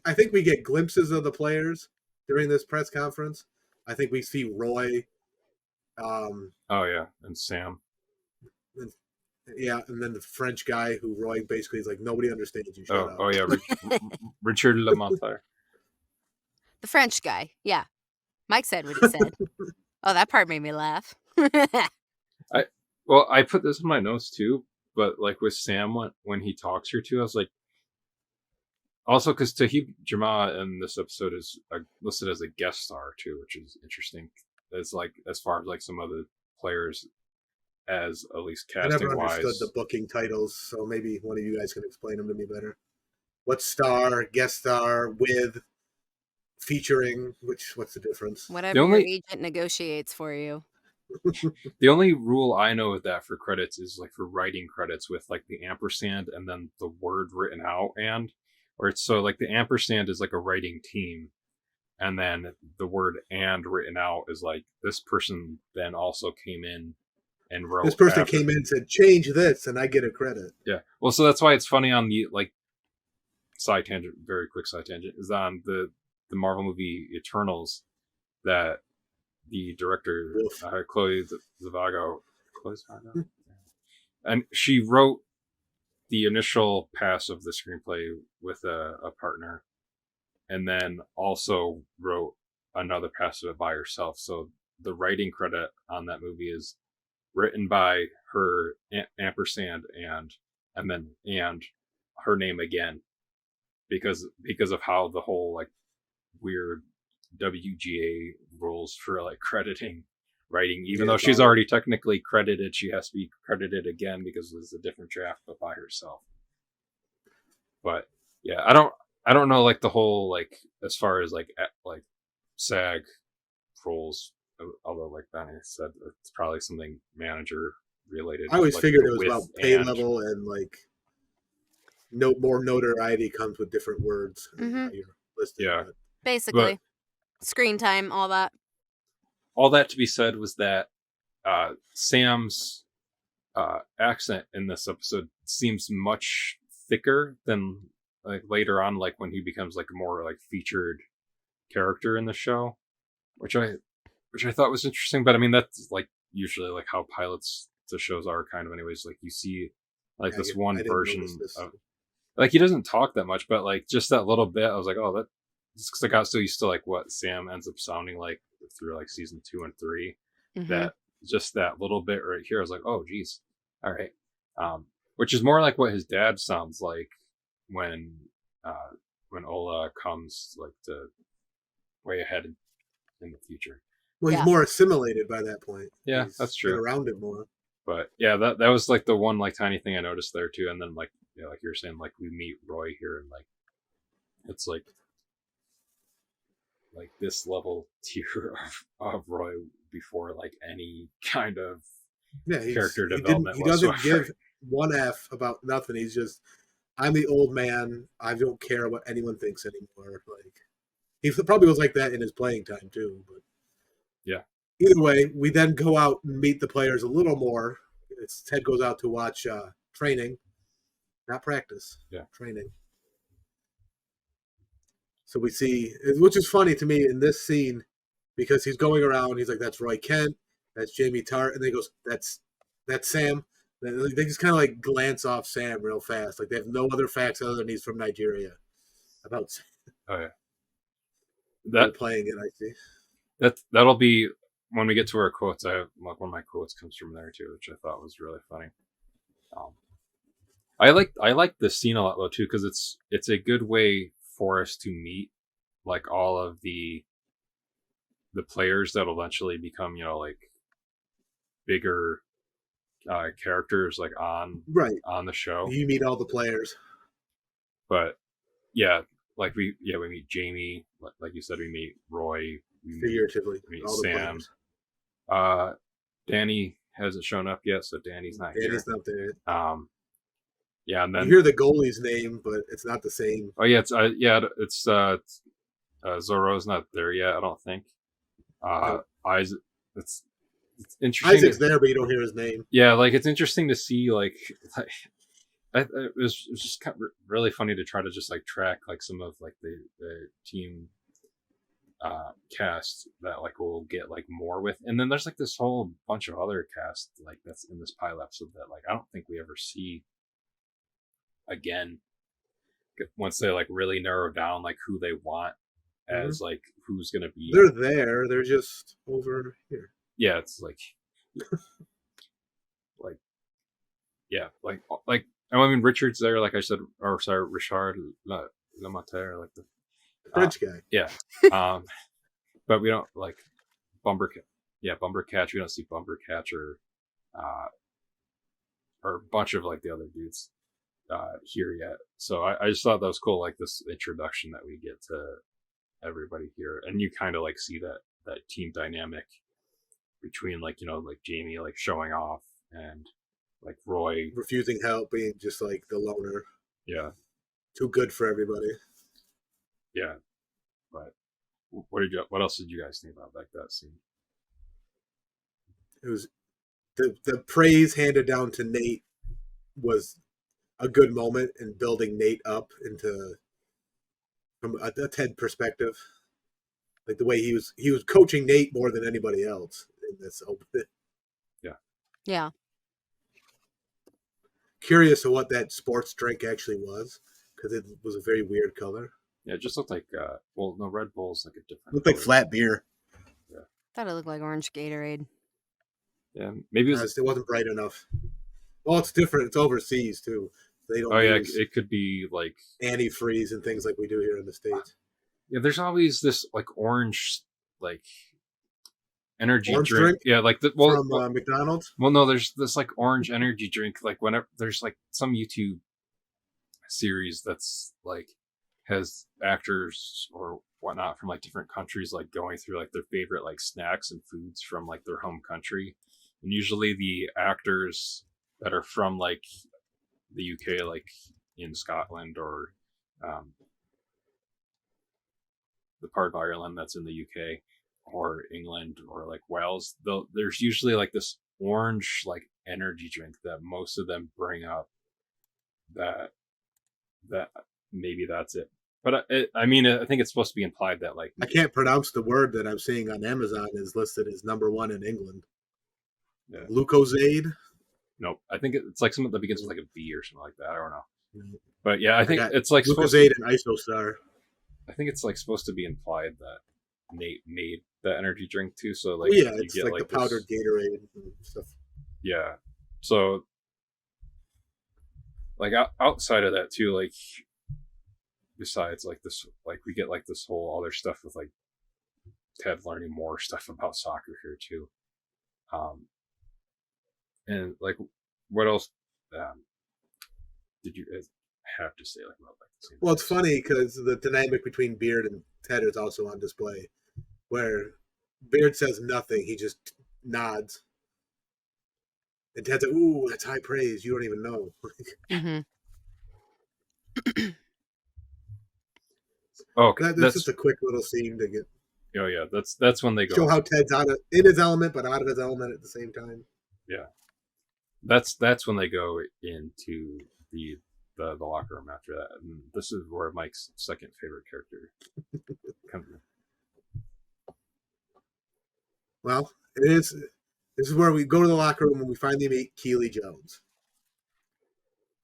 I think we get glimpses of the players during this press conference. I think we see Roy. Oh yeah, and Sam. Yeah, and then the French guy who Roy basically is like, nobody understands you. Shut up. Oh yeah, Richard Lamontaire. The French guy. Yeah. Mike said what he said. Oh, that part made me laugh. Well, I put this in my notes too, but like with Sam when he talks here too, I was like, also because Tahib Jamal in this episode is listed as a guest star too, which is interesting. It's like as far as like some other players, as at least I never casting wise. understood the booking titles, so maybe one of you guys can explain them to me better. What star, guest star, with, featuring? What's the difference? Whatever The only- your agent negotiates for you. The only rule I know with that for credits is like for writing credits with like the ampersand and then the word written out or it's so like the ampersand is like a writing team, and then the word and written out is like this person then also came in and wrote. This person after. came in and said, change this, and I get a credit. Yeah. Well, so that's why it's funny on the like very quick side tangent, is on the Marvel movie Eternals that the director Chloe Zavago, and she wrote the initial pass of the screenplay with a partner, and then also wrote another pass of it by herself. So the writing credit on that movie is written by her ampersand and then her name again, because of how the whole like weird WGA rules for like crediting writing, even though she's already technically credited, she has to be credited again because it's a different draft but by herself. But yeah, I don't know like the whole like as far as like SAG rules, although like Benny said it's probably something manager related. I always like, figured it was about pay level and like more notoriety comes with different words. Mm-hmm. How you're listed, Yeah. but Basically. Screen time, all that. All that to be said was that Sam's accent in this episode seems much thicker than like later on, like when he becomes like a more like featured character in the show, which I thought was interesting. But I mean, that's like usually like how pilots to shows are kind of anyways. Like you see like this one version of like he doesn't talk that much, but like just that little bit, I was like, oh, that just because I got so used to like what Sam ends up sounding like through like season 2 and 3, that just that little bit right here, I was like, oh geez, all right. Which is more like what his dad sounds like when Ola comes like to way ahead in the future. Well, he's more assimilated by that point. Yeah, he's that's true. been around it more. But yeah, that was like the one like tiny thing I noticed there too. And then like like you were saying, like we meet Roy here and like it's like this level tier of Roy before like any kind of character development. He doesn't give one F about nothing. He's just, I'm the old man. I don't care what anyone thinks anymore. Like he probably was like that in his playing time too. But yeah. Either way, we then go out and meet the players a little more. Ted goes out to watch training, not practice. Yeah, training. So we see, which is funny to me in this scene, because he's going around. He's like, "That's Roy Kent. That's Jamie Tart," and then he goes, "That's Sam." They just kind of like glance off Sam real fast. Like they have no other facts other than he's from Nigeria about Sam. Oh yeah. You're playing it, I see. That'll be when we get to our quotes. I have like one of my quotes comes from there too, which I thought was really funny. I like this scene a lot though too, because it's a good way for us to meet like all of the players that eventually become, you know, like bigger characters like on the show. You meet all the players. But yeah, like we meet Jamie, like you said, we meet Roy, figuratively, we meet all Sam. the players. Danny hasn't shown up yet, so Danny's not here. Danny's not there. Yeah, and then you hear the goalie's name, but it's not the same. Oh yeah, it's Zoro's not there yet, I don't think. Isaac, it's interesting. Isaac's there, but you don't hear his name. Yeah, like it's interesting to see like it was just kind of really funny to try to just like track like some of like the team cast that like we'll get like more with, and then there's like this whole bunch of other cast like that's in this pilot episode that like I don't think we ever see again once they like really narrow down like who they want as like who's gonna be. They're there, they're just over here. Yeah, it's like like I mean Richard's there, like I said, or sorry, Richard Lemater, like the French guy. Yeah. But we don't like Bumbercatch. We don't see Bumbercatch or a bunch of like the other dudes here yet. So I just thought that was cool, like this introduction that we get to everybody here, and you kind of like see that team dynamic between like, you know, like Jamie like showing off and like Roy refusing help, being just like the loner. Yeah. Too good for everybody. Yeah. But what else did you guys think about like that scene? It was the praise handed down to Nate was a good moment in building Nate up into from a Ted perspective. Like the way he was coaching Nate more than anybody else in this open. Yeah. Yeah. Curious of what that sports drink actually was, because it was a very weird color. Yeah, it just looked like well, no, Red Bull's like a different. Looked like flat beer. Yeah. Thought it looked like orange Gatorade. Yeah, maybe it wasn't bright enough. Well, it's different. It's overseas too. They don't. Oh yeah, it could be like antifreeze and things like we do here in the States. Yeah, there's always this like orange like energy drink. Yeah, like from McDonald's. Well, no, there's this like orange energy drink. Like whenever there's like some YouTube series that's like has actors or whatnot from like different countries like going through like their favorite like snacks and foods from like their home country, and usually the actors that are from like the UK, like in Scotland or the part of Ireland that's in the UK or England or like Wales, there's usually like this orange like energy drink that most of them bring up that maybe that's it. But I mean, I think it's supposed to be implied that like I can't pronounce the word that I'm seeing on Amazon is listed as #1 in England. Yeah. Lucozade. Nope, I think it's like something that begins with like a B or something like that. I don't know. But yeah, I think it's like Lucozade and Isostar. I think it's like supposed to be implied that Nate made the energy drink too. So like, yeah, it's like the powdered Gatorade and stuff. Yeah. So like outside of that too, like besides like this, like we get like this whole other stuff with like Ted learning more stuff about soccer here too. And like, what else did you have to say like about like the scene? Well, it's funny because the dynamic between Beard and Ted is also on display, where Beard says nothing, he just nods, and Ted's like, "Ooh, that's high praise. You don't even know." Oh, that's just a quick little scene to get. Oh yeah, that's when they go show how Ted's in his element, but out of his element at the same time. Yeah, that's when they go into the locker room after that, and this is where Mike's second favorite character comes in. Well, it is. This is where we go to the locker room and we finally meet Keely Jones.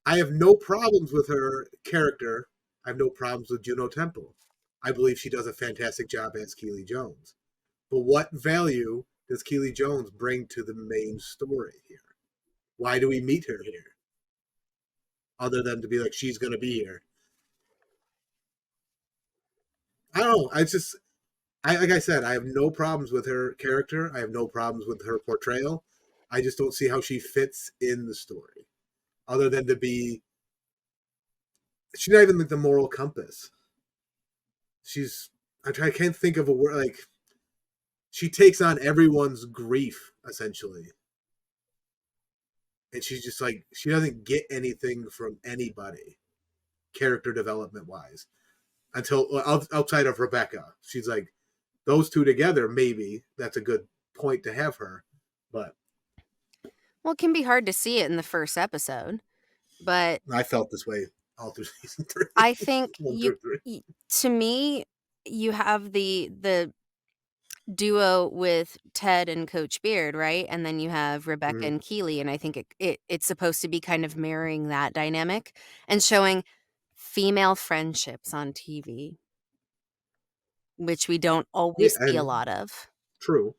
I have no problems with her character. I have no problems with Juno Temple. I believe she does a fantastic job as Keely Jones. But what value does Keely Jones bring to the main story here? Why do we meet her here? Other than to be like, she's going to be here. I don't know. Like I said, I have no problems with her character. I have no problems with her portrayal. I just don't see how she fits in the story. Other than to be, she's not even like the moral compass. I can't think of a word, like, she takes on everyone's grief, essentially. And she's just like, she doesn't get anything from anybody, character development wise, until outside of Rebecca. She's like, those two together, maybe that's a good point to have her. But Well, it can be hard to see it in the first episode, but I felt this way all through season 3. I think 1 through 3. to me, you have the duo with Ted and Coach Beard, right? And then you have Rebecca Mhm. and Keely, and I think it's supposed to be kind of mirroring that dynamic and showing female friendships on TV, which we don't Yeah, always see a and lot of. true.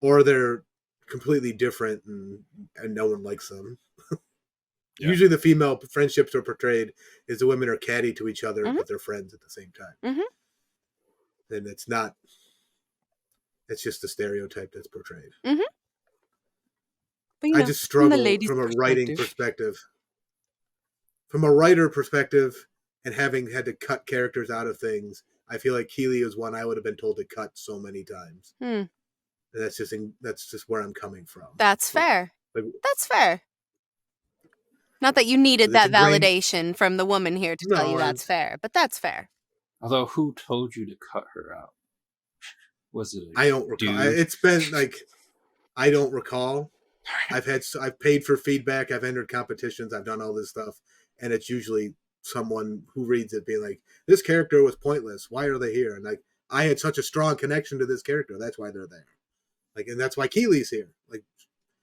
Or they're completely different and no one likes them. Yeah. Usually the female friendships are portrayed as the women are catty to each other, Mhm. but they're friends at the same time. Mhm. And it's not, it's just the stereotype that's portrayed. But, you I know, just from the struggle ladies' from a writing perspective. perspective. From a writer perspective, and having had to cut characters out of things, I feel like Keely is one I would have been told to cut so many times. Hmm. And that's just where I'm coming from. That's fair. Like, That's fair. Not that you needed it's that ingrained- validation from the woman here to tell you No, that's fair, but that's fair. Although, who told you to cut her out? Was it? I don't recall. dude? It's been like, I don't recall. I've paid for feedback. I've entered competitions. I've done all this stuff, and it's usually someone who reads it being like, "This character was pointless. Why are they here?" And like, I had such a strong connection to this character. That's why they're there. Like, and that's why Keely's here. Like,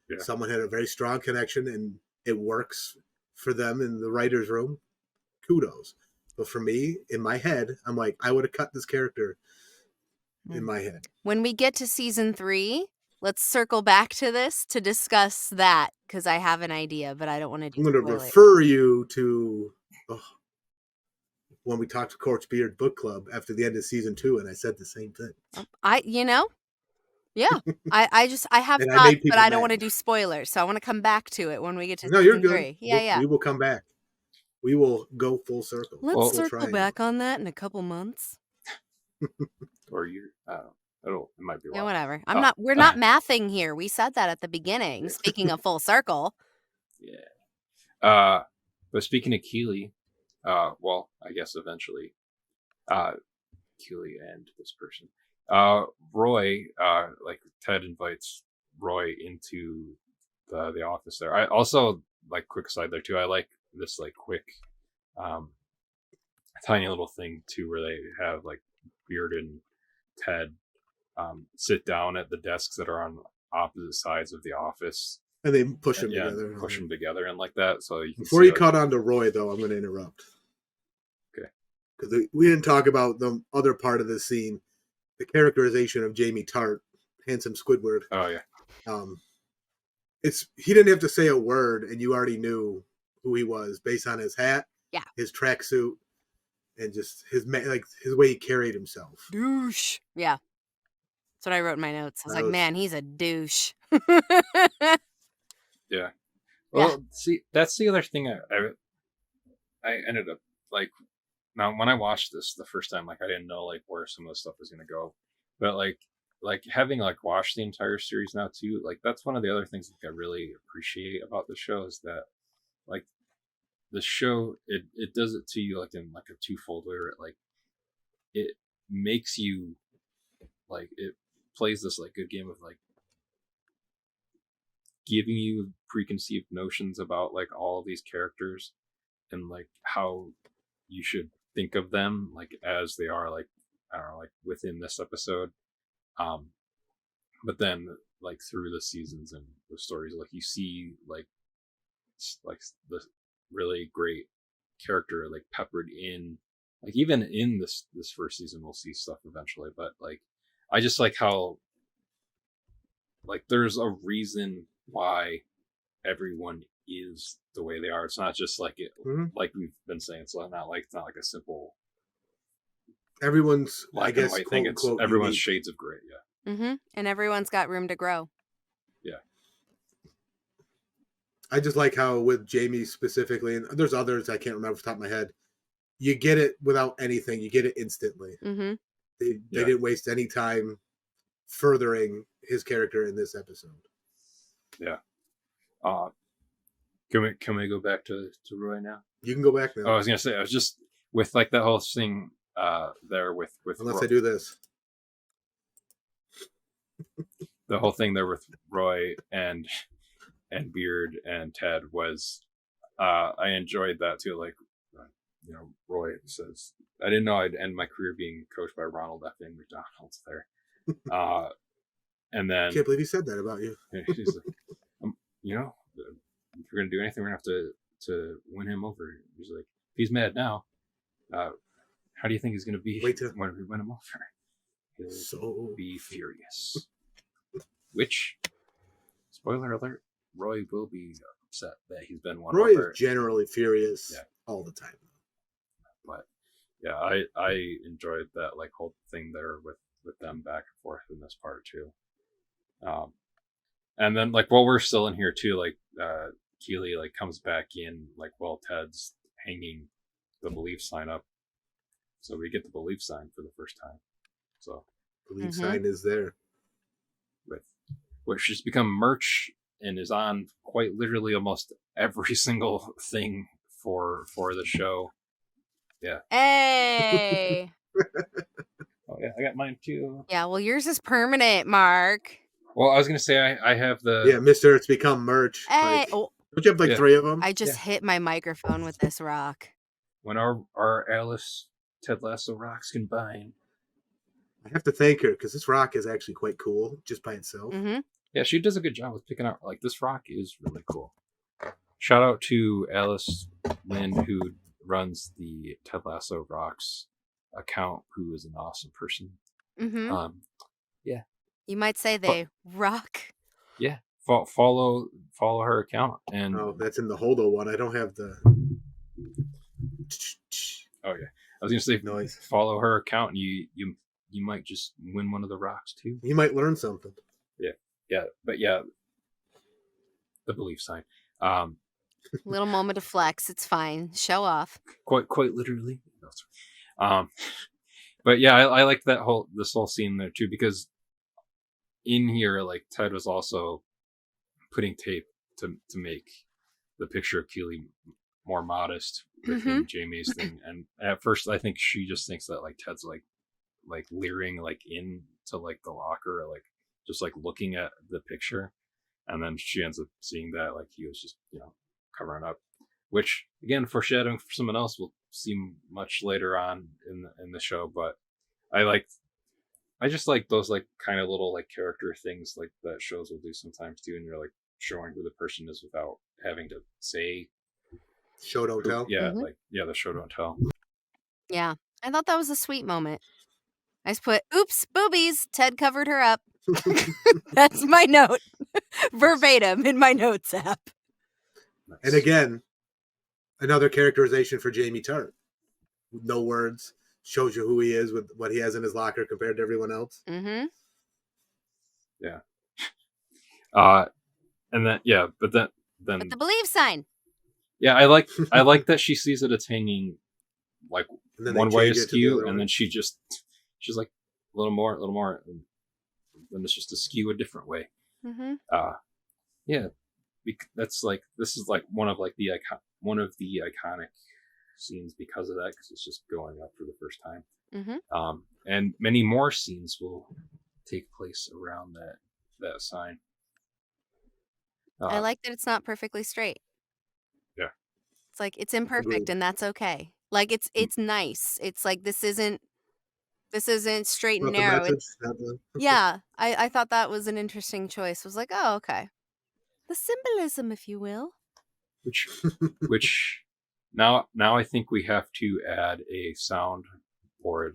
Yeah. someone had a very strong connection, and it works for them in the writer's room. Kudos. But for me, in my head, I'm like, I would have cut this character in my head. When we get to season 3, let's circle back to this to discuss that, because I have an idea, but I don't want to I'm going to spoil it. refer you to when we talked to Coach Beard Book Club after the end of season 2, and I said the same thing. Yeah. I have And I thoughts, made but people I don't mad. want to do spoilers, so I want to come back to it when we get to No, season you're good. 3. Yeah. We will come back. We will go full circle. Let's Full circle triangle. back on that in a couple months. Or you? I don't know. It might be. Yeah, wild. whatever. Oh. We're not mathing here. We said that at the beginning. Speaking of full circle. Yeah. But speaking of Keely, well, I guess eventually, Keely and this person, Roy, like Ted invites Roy into the office there. I also, like, quick side there too, I like this like quick tiny little thing too where they have like Beard and Ted sit down at the desks that are on opposite sides of the office. And they push them Yeah, together. push them together and like that. So you can Before see, you like, caught on to Roy, though, I'm going to interrupt. Okay. Because we didn't talk about the other part of this scene, the characterization of Jamie Tart, handsome Squidward. Oh yeah. He didn't have to say a word, and you already knew who he was based on his hat, Yeah. his tracksuit, and just his way he carried himself. Douche. Yeah. That's what I wrote in my notes. I was like, man, he's a douche. Yeah. Well, see, that's the other thing I ended up like. Now, when I watched this the first time, like I didn't know like where some of the stuff was gonna go, but like having like watched the entire series now too, like that's one of the other things that I really appreciate about the show is that like the show it does it to you like in like a twofold where it makes you like it plays this like good game of like giving you preconceived notions about like all of these characters and like how you should think of them like as they are like I don't know like within this episode, but then like through the seasons and the stories like you see like the really great character like peppered in like even in this first season, we'll see stuff eventually. But like, I just like how like there's a reason why everyone is the way they are. It's not just like it, like we've been saying. It's not like a simple Everyone's, black I guess, and white quote thing. It's unquote, everyone's unique. shades of gray. Yeah. And everyone's got room to grow. Yeah. I just like how with Jamie specifically, and there's others I can't remember off the top of my head, you get it without anything. You get it instantly. Mm-hmm. They didn't waste any time furthering his character in this episode. Yeah. Can we go back to Roy now? You can go back now. Oh, I was gonna say I was just with like that whole thing there with Unless Roy, I do this. the whole thing there with Roy and Beard and Ted was I enjoyed that too. Like Roy says, I didn't know I'd end my career being coached by Ronald F. McDonald there. And then I can't believe he said that about you. he's like, if you're gonna do anything, we're gonna have to win him over. He's like, if he's mad now, how do you think he's gonna be when we win him over? He'll be furious. Which, spoiler alert, Roy will be upset that he's been won Roy over. is generally furious all the time. But yeah, I enjoyed that like whole thing there with them back and forth in this part too. And then like while we're still in here too, like Keeley like comes back in like while Ted's hanging the belief sign up. So we get the belief sign for the first time. So Belief sign is there. Which has become merch and is on quite literally almost every single thing for the show. Yeah. Hey. Oh yeah, I got mine too. Yeah, well, yours is permanent, Mark. Well, I was gonna say I have the Mr. It's become merch. Hey. Like, don't you have like 3 of them? I just hit my microphone with this rock. When our Alice Ted Lasso rocks combine. I have to thank her because this rock is actually quite cool just by itself. Mm-hmm. Yeah, she does a good job with picking out. Like this rock is really cool. Shout out to Alice Lynn who runs the Ted Lasso Rocks account, who is an awesome person. Mm-hmm. Yeah. You might say they rock. Yeah. Follow her account and that's in the Holdo one. I don't have the. Oh yeah, I was gonna say noise. Follow her account, and you might just win one of the rocks too. You might learn something. Yeah, but yeah, the belief sign. Little moment of flex. It's fine. Show off. Quite literally. But yeah, I liked this whole scene there too, because in here, like Ted was also putting tape to make the picture of Keeley more modest within Jamie's thing. And at first, I think she just thinks that like Ted's like leering like into like the locker, or like just like looking at the picture, and then she ends up seeing that like he was just covering up, which again foreshadowing for someone else we'll see much later on in the show. But I just like those like kind of little like character things like that shows will do sometimes too, and you're like showing who the person is without having to say show don't tell. The show don't tell. Yeah, I thought that was a sweet moment. I just put, oops, boobies. Ted covered her up. That's my note. Verbatim in my notes app. Nice. And again, another characterization for Jamie Tart. No words. Shows you who he is with what he has in his locker compared to everyone else. Mm-hmm. Yeah. And then, but then the believe sign. Yeah, I like that she sees it as hanging like one way askew, and then she's like a little more, and then it's just askew a different way. Mm-hmm. That's like this is like one of the iconic scenes because of that, because it's just going up for the first time. Mm-hmm. And many more scenes will take place around that sign. I like that it's not perfectly straight. Yeah. It's like it's imperfect, and that's okay. Like it's nice. It's like this isn't straight and narrow. Yeah, I thought that was an interesting choice. I was like, oh, okay. The symbolism, if you will. Which Now I think we have to add a soundboard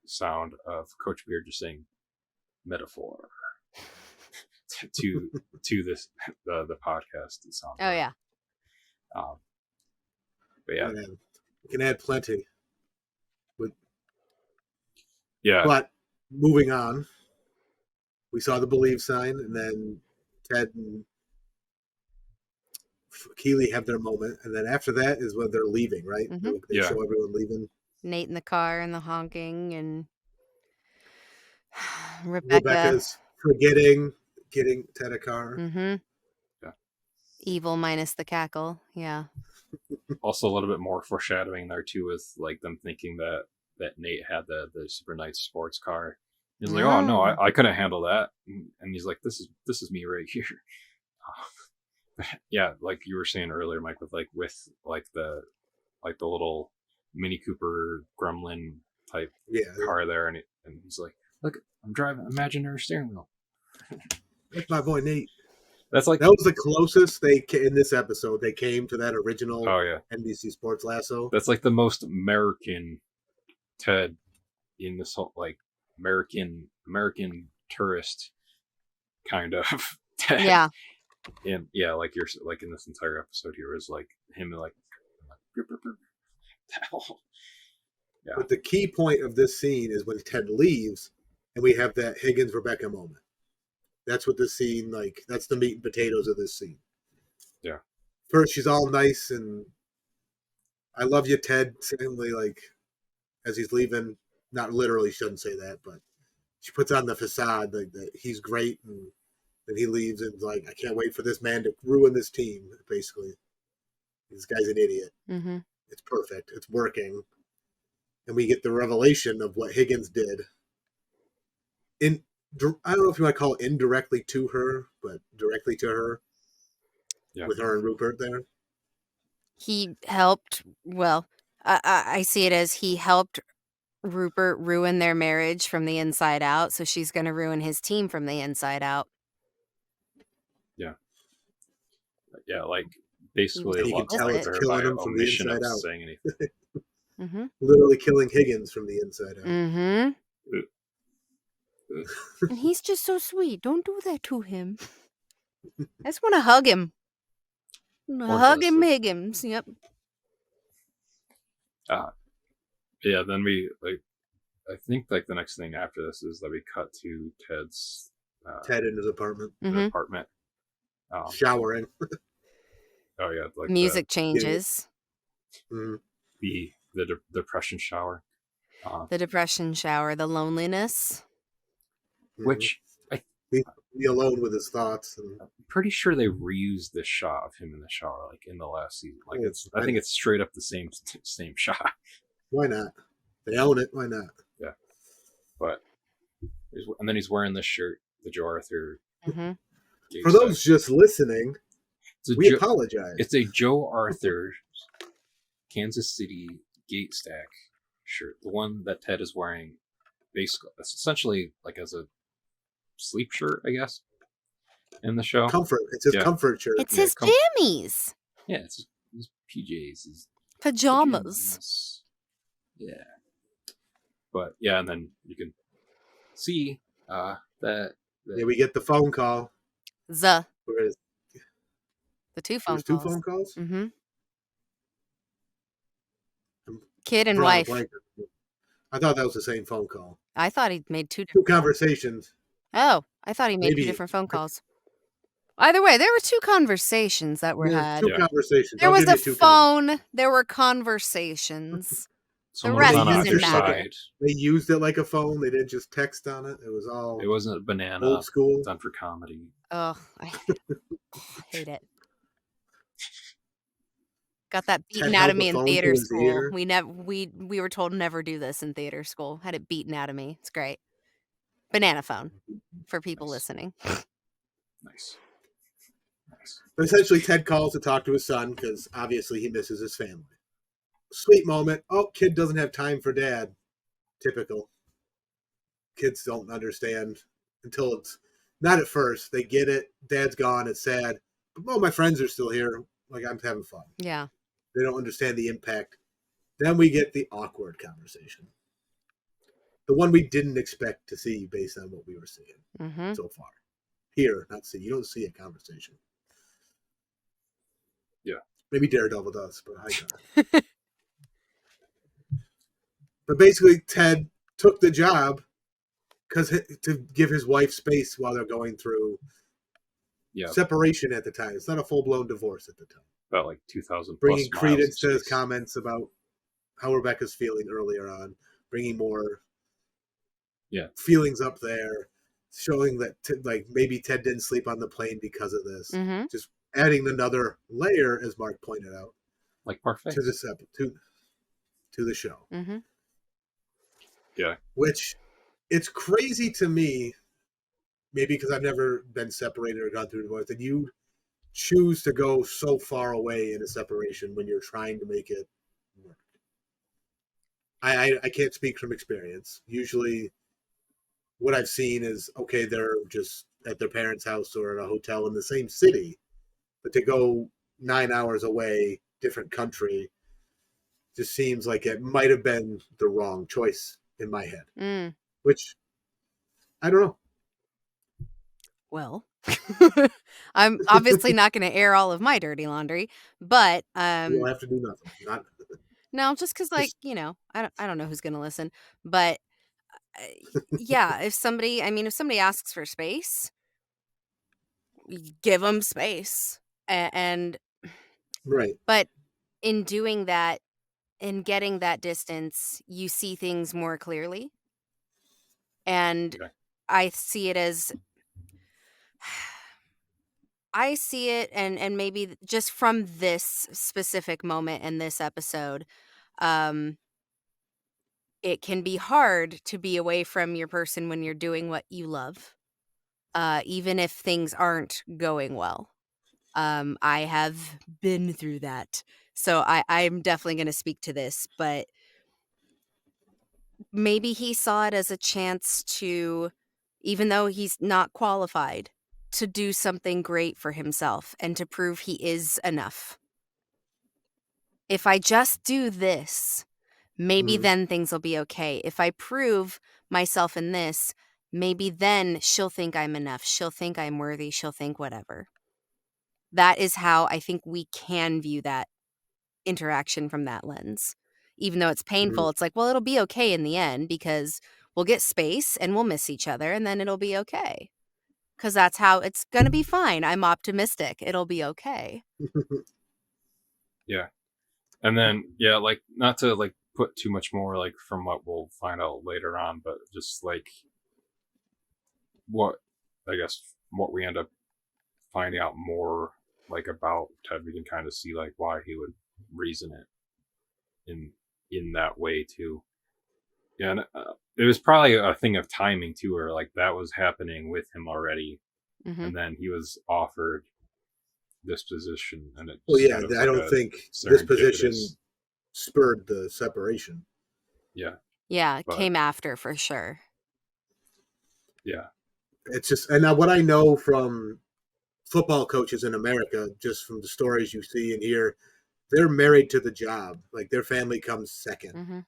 sound of Coach Beard just saying metaphor to this the podcast sound. Oh yeah. But yeah, We can add plenty. yeah. But moving on, we saw the believe sign, and then Ted and Keeley have their moment, and then after that is when they're leaving, right? Mhm. They Yeah. show everyone leaving. Nate in the car and the honking and Rebecca. Rebecca's forgetting getting Ted a car. Mm-hmm. Yeah. Evil minus the cackle. Yeah. Also a little bit more foreshadowing there too, with like them thinking that Nate had the super nice sports car. He's like, oh no, I couldn't handle that, and he's like, this is me right here. Yeah, like you were saying earlier, Mike, with the little Mini Cooper Gremlin type car there, and he's like, look, I'm driving imaginary steering wheel. That's my boy Nate. That's like That was the closest in this episode they came to that original NBC Sports Lasso. That's like the most American Ted in this whole like American tourist kind of Ted. Yeah. And yeah, like you're like in this entire episode here is like him like yeah. But the key point of this scene is when Ted leaves and we have that Higgins Rebecca moment. That's what this scene, like, that's the meat and potatoes of this scene. Yeah. First, she's all nice and I love you, Ted. Secondly, like, as he's leaving, not literally, shouldn't say that, but she puts on the facade like that he's great, and then he leaves and like, I can't wait for this man to ruin this team. Basically, this guy's an idiot. Mm-hmm. It's perfect. It's working, and we get the revelation of what Higgins did. I don't know if you want to call it indirectly to her, but directly to her. Yeah. With her and Rupert there. He helped. Well, I see it as he helped Rupert ruin their marriage from the inside out, so she's going to ruin his team from the inside out. Yeah, like basically You can tell it's her killing by him from the omission inside of out. saying anything. Mm-hmm. Literally killing Higgins from the inside out. Mm-hmm. And he's just so sweet. Don't do that to him. I just want to hug him. Hug him, Higgins. Yep. Yeah, then we like. I think like the next thing after this is that we cut to Ted's Ted in his apartment. apartment. Showering. Oh yeah, like music changes. Mm-hmm. The depression shower. The depression shower, the loneliness. Which be alone with his thoughts. And... I'm pretty sure they reused this shot of him in the shower, like in the last season. Like I think it's straight up the same shot. Why not? They own it. Why not? Yeah, but and then he's wearing this shirt, the Joe Arthur. Mm-hmm. For those just listening, we apologize. It's a Joe Arthur Kansas City Gate Stack shirt, the one that Ted is wearing, basically, essentially like as a sleep shirt, I guess, in the show. Comfort. It's his comfort shirt. It's his jammies. Yeah, it's his PJs. His pajamas. Yeah. But yeah, and then you can see that. Yeah, we get the phone call. The two phone calls. Two phone calls? Mm-hmm. Kid and wife. I thought that was the same phone call. I thought he made two different conversations. Oh, I thought he made two different phone calls. Either way, there were two conversations that were had. Two conversations. There was a phone. There were conversations. The rest doesn't matter. They used it like a phone. They didn't just text on it. It was all. It wasn't a banana. Old school. Done for comedy. Oh, I hate it. Got that beaten out of me in theater school. We were told never do this in theater school. Had it beaten out of me. It's great. Banana phone for people listening. Nice. But essentially, Ted calls to talk to his son because obviously he misses his family. Sweet moment. Oh, kid doesn't have time for dad. Typical. Kids don't understand until it's not at first. They get it. Dad's gone. It's sad. But my friends are still here. Like, I'm having fun. Yeah. They don't understand the impact. Then we get the awkward conversation. The one we didn't expect to see based on what we were seeing Mm-hmm. so far. Here, not see. You don't see a conversation. Yeah. Maybe Daredevil does, but I don't. But basically, Ted took the job to give his wife space while they're going through separation at the time. It's not a full-blown divorce at the time. About like 2,000 Bringing plus credence to miles his comments about how Rebecca's feeling earlier on, bringing more feelings up there, showing that maybe Ted didn't sleep on the plane because of this. Mm-hmm. Just adding another layer, as Mark pointed out, like parfait to this to the show. Mm-hmm. Yeah, which it's crazy to me, maybe because I've never been separated or gone through divorce, that you choose to go so far away in a separation when you're trying to make it work. I can't speak from experience. Usually what I've seen is, okay, they're just at their parents' house or at a hotel in the same city, but to go 9 hours away, different country, just seems like it might have been the wrong choice in my head. Which, I don't know. Well, I'm obviously not going to air all of my dirty laundry, but you don't have to do nothing. No, just because, I don't know who's going to listen, but yeah, if somebody asks for space, give them space, and right. But in doing that, in getting that distance, you see things more clearly, and I see it as. I see it, and maybe just from this specific moment in this episode, it can be hard to be away from your person when you're doing what you love, even if things aren't going well. I have been through that, so I'm definitely going to speak to this, but maybe he saw it as a chance to, even though he's not qualified, to do something great for himself and to prove he is enough. If I just do this, maybe then things will be okay. If I prove myself in this, maybe then she'll think I'm enough. She'll think I'm worthy. She'll think whatever. That is how I think we can view that interaction from that lens. Even though it's painful, it's like, well, it'll be okay in the end because we'll get space and we'll miss each other and then it'll be okay. Because that's how it's going to be fine. I'm optimistic. It'll be okay. Yeah. And then, like, not to, like, put too much more, like, from what we'll find out later on, but just, like, what we end up finding out more, like, about Ted, we can kind of see, like, why he would reason it in that way, too. Yeah, and it was probably a thing of timing, too, where, like, that was happening with him already, and then he was offered this position, and it I don't think this position spurred the separation. It came after for sure. It's just, and now what I know from football coaches in America, just from the stories you see and hear, they're married to the job. Like their family comes second.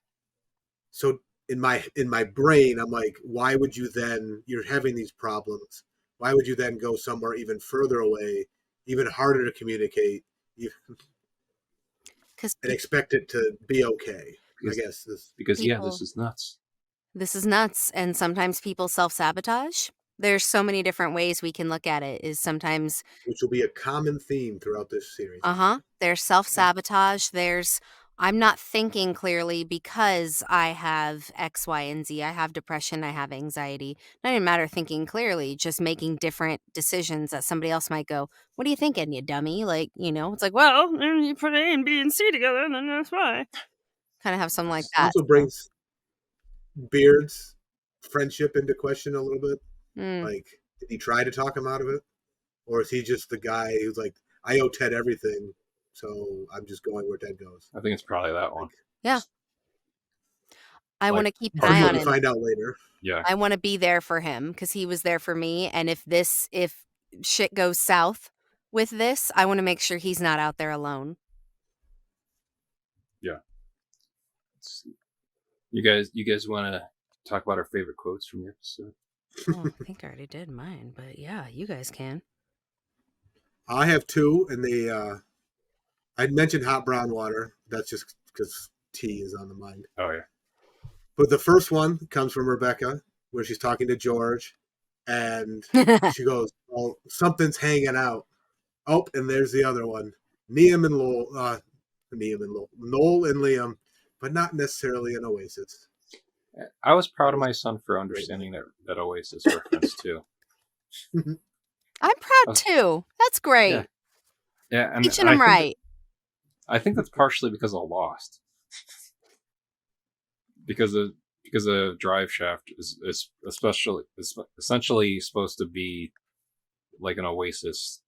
So in my brain, I'm like, why would you then, you're having these problems, why would you then go somewhere even further away, even harder to communicate, and expect it to be okay? I guess this is nuts. This is nuts, and sometimes people self-sabotage. There's so many different ways we can look at it. Is sometimes, which will be a common theme throughout this series. There's self-sabotage. There's, I'm not thinking clearly because I have X, Y, and Z. I have depression. I have anxiety. Not even a matter of thinking clearly, just making different decisions that somebody else might go, what are you thinking, you dummy? Like, it's like, well, you put A and B and C together, and then that's why. Kind of have something like that. Also brings Beard's friendship into question a little bit. Like, did he try to talk him out of it? Or is he just the guy who's like, I owe Ted everything, so I'm just going where Ted goes? I think it's probably that one. Yeah. I want to keep an eye on him. Find out later. Yeah. I want to be there for him because he was there for me. And if shit goes south with this, I want to make sure he's not out there alone. You guys want to talk about our favorite quotes from the episode? Oh, I think I already did mine, but yeah, you guys can. I have two, and I'd mentioned hot brown water. That's just because tea is on the mind. Oh yeah. But the first one comes from Rebecca, where she's talking to George, and she goes, "Oh, something's hanging out." Oh, and there's the other one. Noel and Liam, but not necessarily an Oasis. I was proud of my son for understanding that Oasis reference too. I'm proud too. That's great. Yeah, and Teaching them right. I think that's partially because of Lost. because of Drive Shaft is essentially supposed to be like an Oasis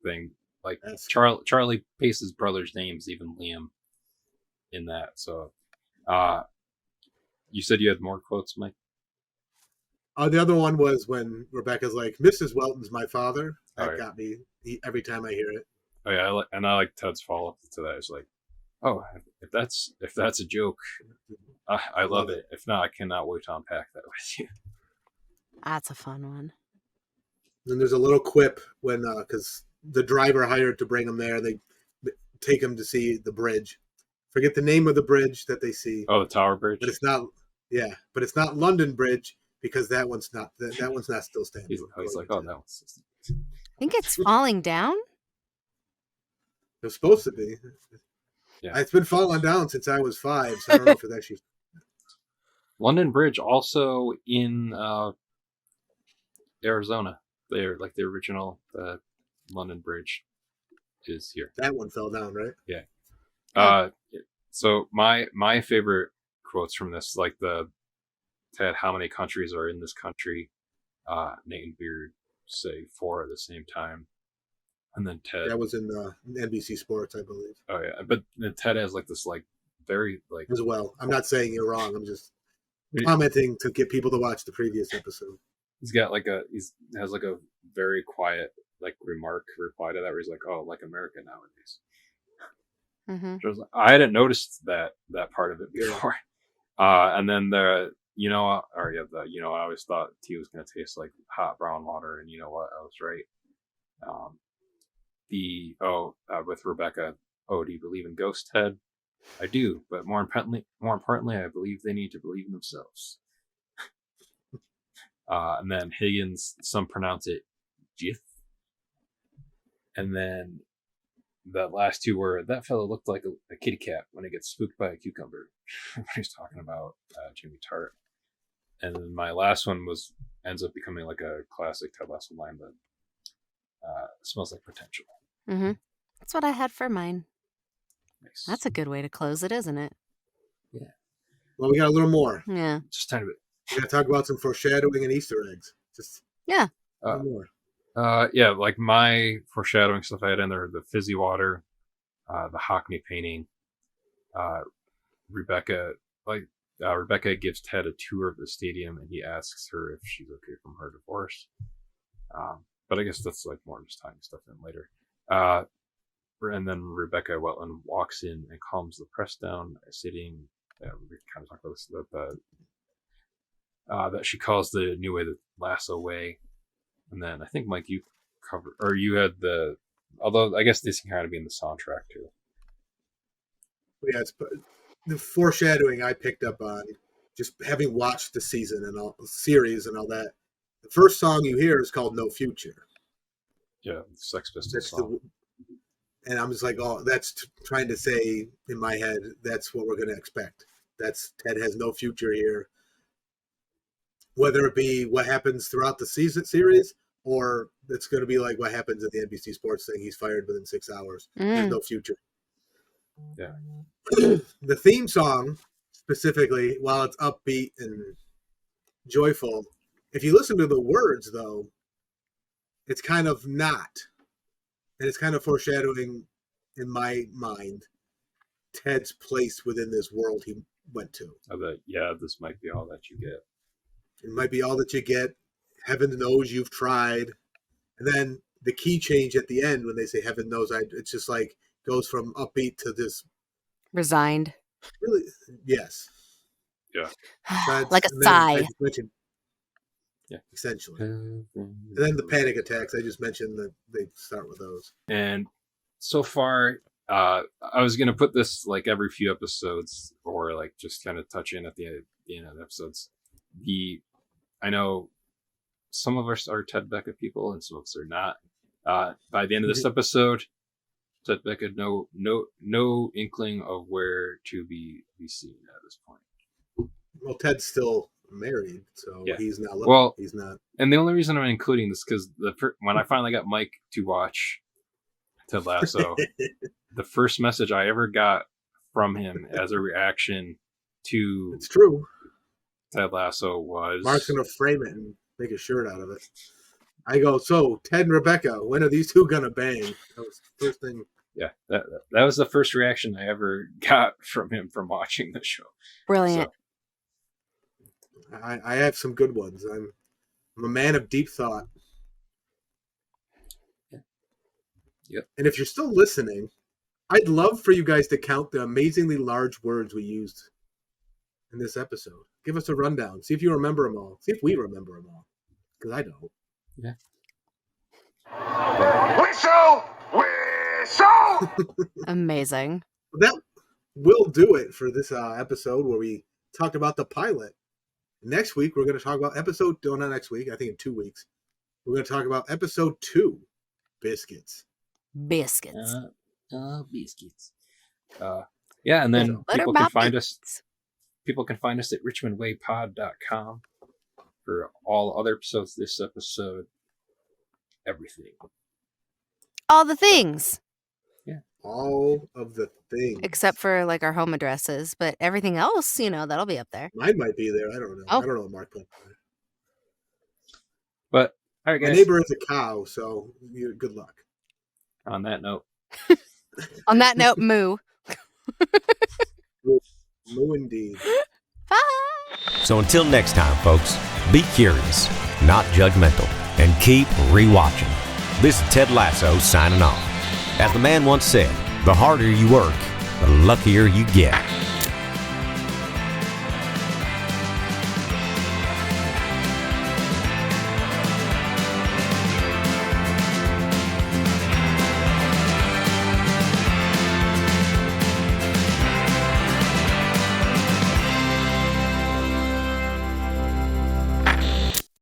thing. Like Charlie Pace's brother's name's even Liam in that. So, you said you had more quotes, Mike? The other one was when Rebecca's like, "Mrs. Welton's my father." That Oh, got me every time I hear it. Oh yeah, I like Ted's follow up to that. It's like, oh, if that's a joke, I love it. If not, I cannot wait to unpack that with you. That's a fun one. And there's a little quip when, because the driver hired to bring him there, they take him to see the bridge. Forget the name of the bridge that they see. Oh, the Tower Bridge. But it's not. Yeah, but it's not London Bridge because that one's not still standing. He's like, oh no. I think it's falling down. It's supposed to be. Yeah. It's been falling down since I was 5, so I don't know if it's actually. London Bridge also in Arizona. They're like the original London Bridge is here. That one fell down, right? Yeah. So my favorite quotes from this, like the Ted, how many countries are in this country? Nate and Beard say 4 at the same time. And then Ted. That was in NBC Sports, I believe. Oh yeah, but then Ted has like this like very like as well. I'm not saying you're wrong. I'm just commenting to get people to watch the previous episode. He's got like has like a very quiet like reply to that where he's like, oh, like America nowadays. Mm-hmm. I hadn't noticed that part of it before. And then I always thought tea was gonna taste like hot brown water, and you know what, I was right. With Rebecca, do you believe in ghosts, Ted? I do, but more importantly, I believe they need to believe in themselves. And then Higgins, some pronounce it Jith. And then the last two were, that fellow looked like a kitty cat when he gets spooked by a cucumber. When he's talking about Jimmy Tart. And then my last one ends up becoming like a classic Ted Lasso line that smells like potential. Mm-hmm. That's what I had for mine. Nice. That's a good way to close it, isn't it? Yeah. Well, we got a little more. Yeah. Just a tiny bit. We're going to talk about some foreshadowing and Easter eggs. Just yeah. A little more. Like my foreshadowing stuff I had in there, the fizzy water, the Hockney painting, Rebecca gives Ted a tour of the stadium and he asks her if she's okay from her divorce. But I guess that's like more just tying stuff in later. And then Rebecca Wetland walks in and calms the press down, stating, we kind of talked about this, that she calls the new way the Lasso way. And then I think, Mike, you covered, or you had although I guess this can kind of be in the soundtrack too. Yeah, it's the foreshadowing I picked up on just having watched the season and all the series and all that. The first song you hear is called No Future. Yeah, Sex Pistols song. And I'm just like, oh, that's trying to say in my head, that's what we're going to expect. Ted has no future here. Whether it be what happens throughout the series, or it's going to be like what happens at the NBC Sports thing. He's fired within 6 hours. There's no future. Yeah. The theme song, specifically, while it's upbeat and joyful, if you listen to the words, though, it's kind of not. And it's kind of foreshadowing, in my mind, Ted's place within this world he went to. This might be all that you get. It might be all that you get. Heaven knows you've tried. And then the key change at the end when they say heaven knows, it's just like goes from upbeat to this. Resigned. Really? Yes. Yeah. Like a And then I sigh. just mentioned, Yeah. essentially. And then the panic attacks, I just mentioned that they start with those. And so far, I was gonna put this like every few episodes, or like just kind of touch in at the end of the episodes. I know some of us are Ted Becca people, and some of us are not. By the end of this episode, Ted Becca no inkling of where to be seen at this point. Well, Ted's still married, so Yeah. he's not looking. Well, he's not. And the only reason I'm including this because when I finally got Mike to watch Ted Lasso, the first message I ever got from him as a reaction to It's true. Ted Lasso was Mark's going to frame it and make a shirt out of it. I go, so Ted and Rebecca, when are these two going to bang? That was the first thing. Yeah, that was the first reaction I ever got from him from watching the show. Brilliant. So, I have some good ones. I'm a man of deep thought. Yep. And if you're still listening, I'd love for you guys to count the amazingly large words we used in this episode. Give us a rundown. See if you remember them all. See if we remember them all. Because I don't. yeah. Whistle! Whistle! Amazing. That will do it for this episode where we talked about the pilot. Next week, we're going to talk about not next week, I think in 2 weeks. We're going to talk about episode 2, Biscuits. Biscuits. Biscuits. Yeah, and then What people can about find us. biscuits? People can find us at richmondwaypod.com for all other episodes, this episode, everything. All the things. All of the things. Except for like our home addresses, but everything else, that'll be up there. Mine might be there. I don't know. Oh. I don't know what Mark put. But all right, My guys. neighbor is a cow, so good luck. On that note, On that note, moo. No, indeed. Bye. So until next time, folks, be curious, not judgmental, and keep rewatching. This is Ted Lasso signing off. As the man once said, the harder you work, the luckier you get.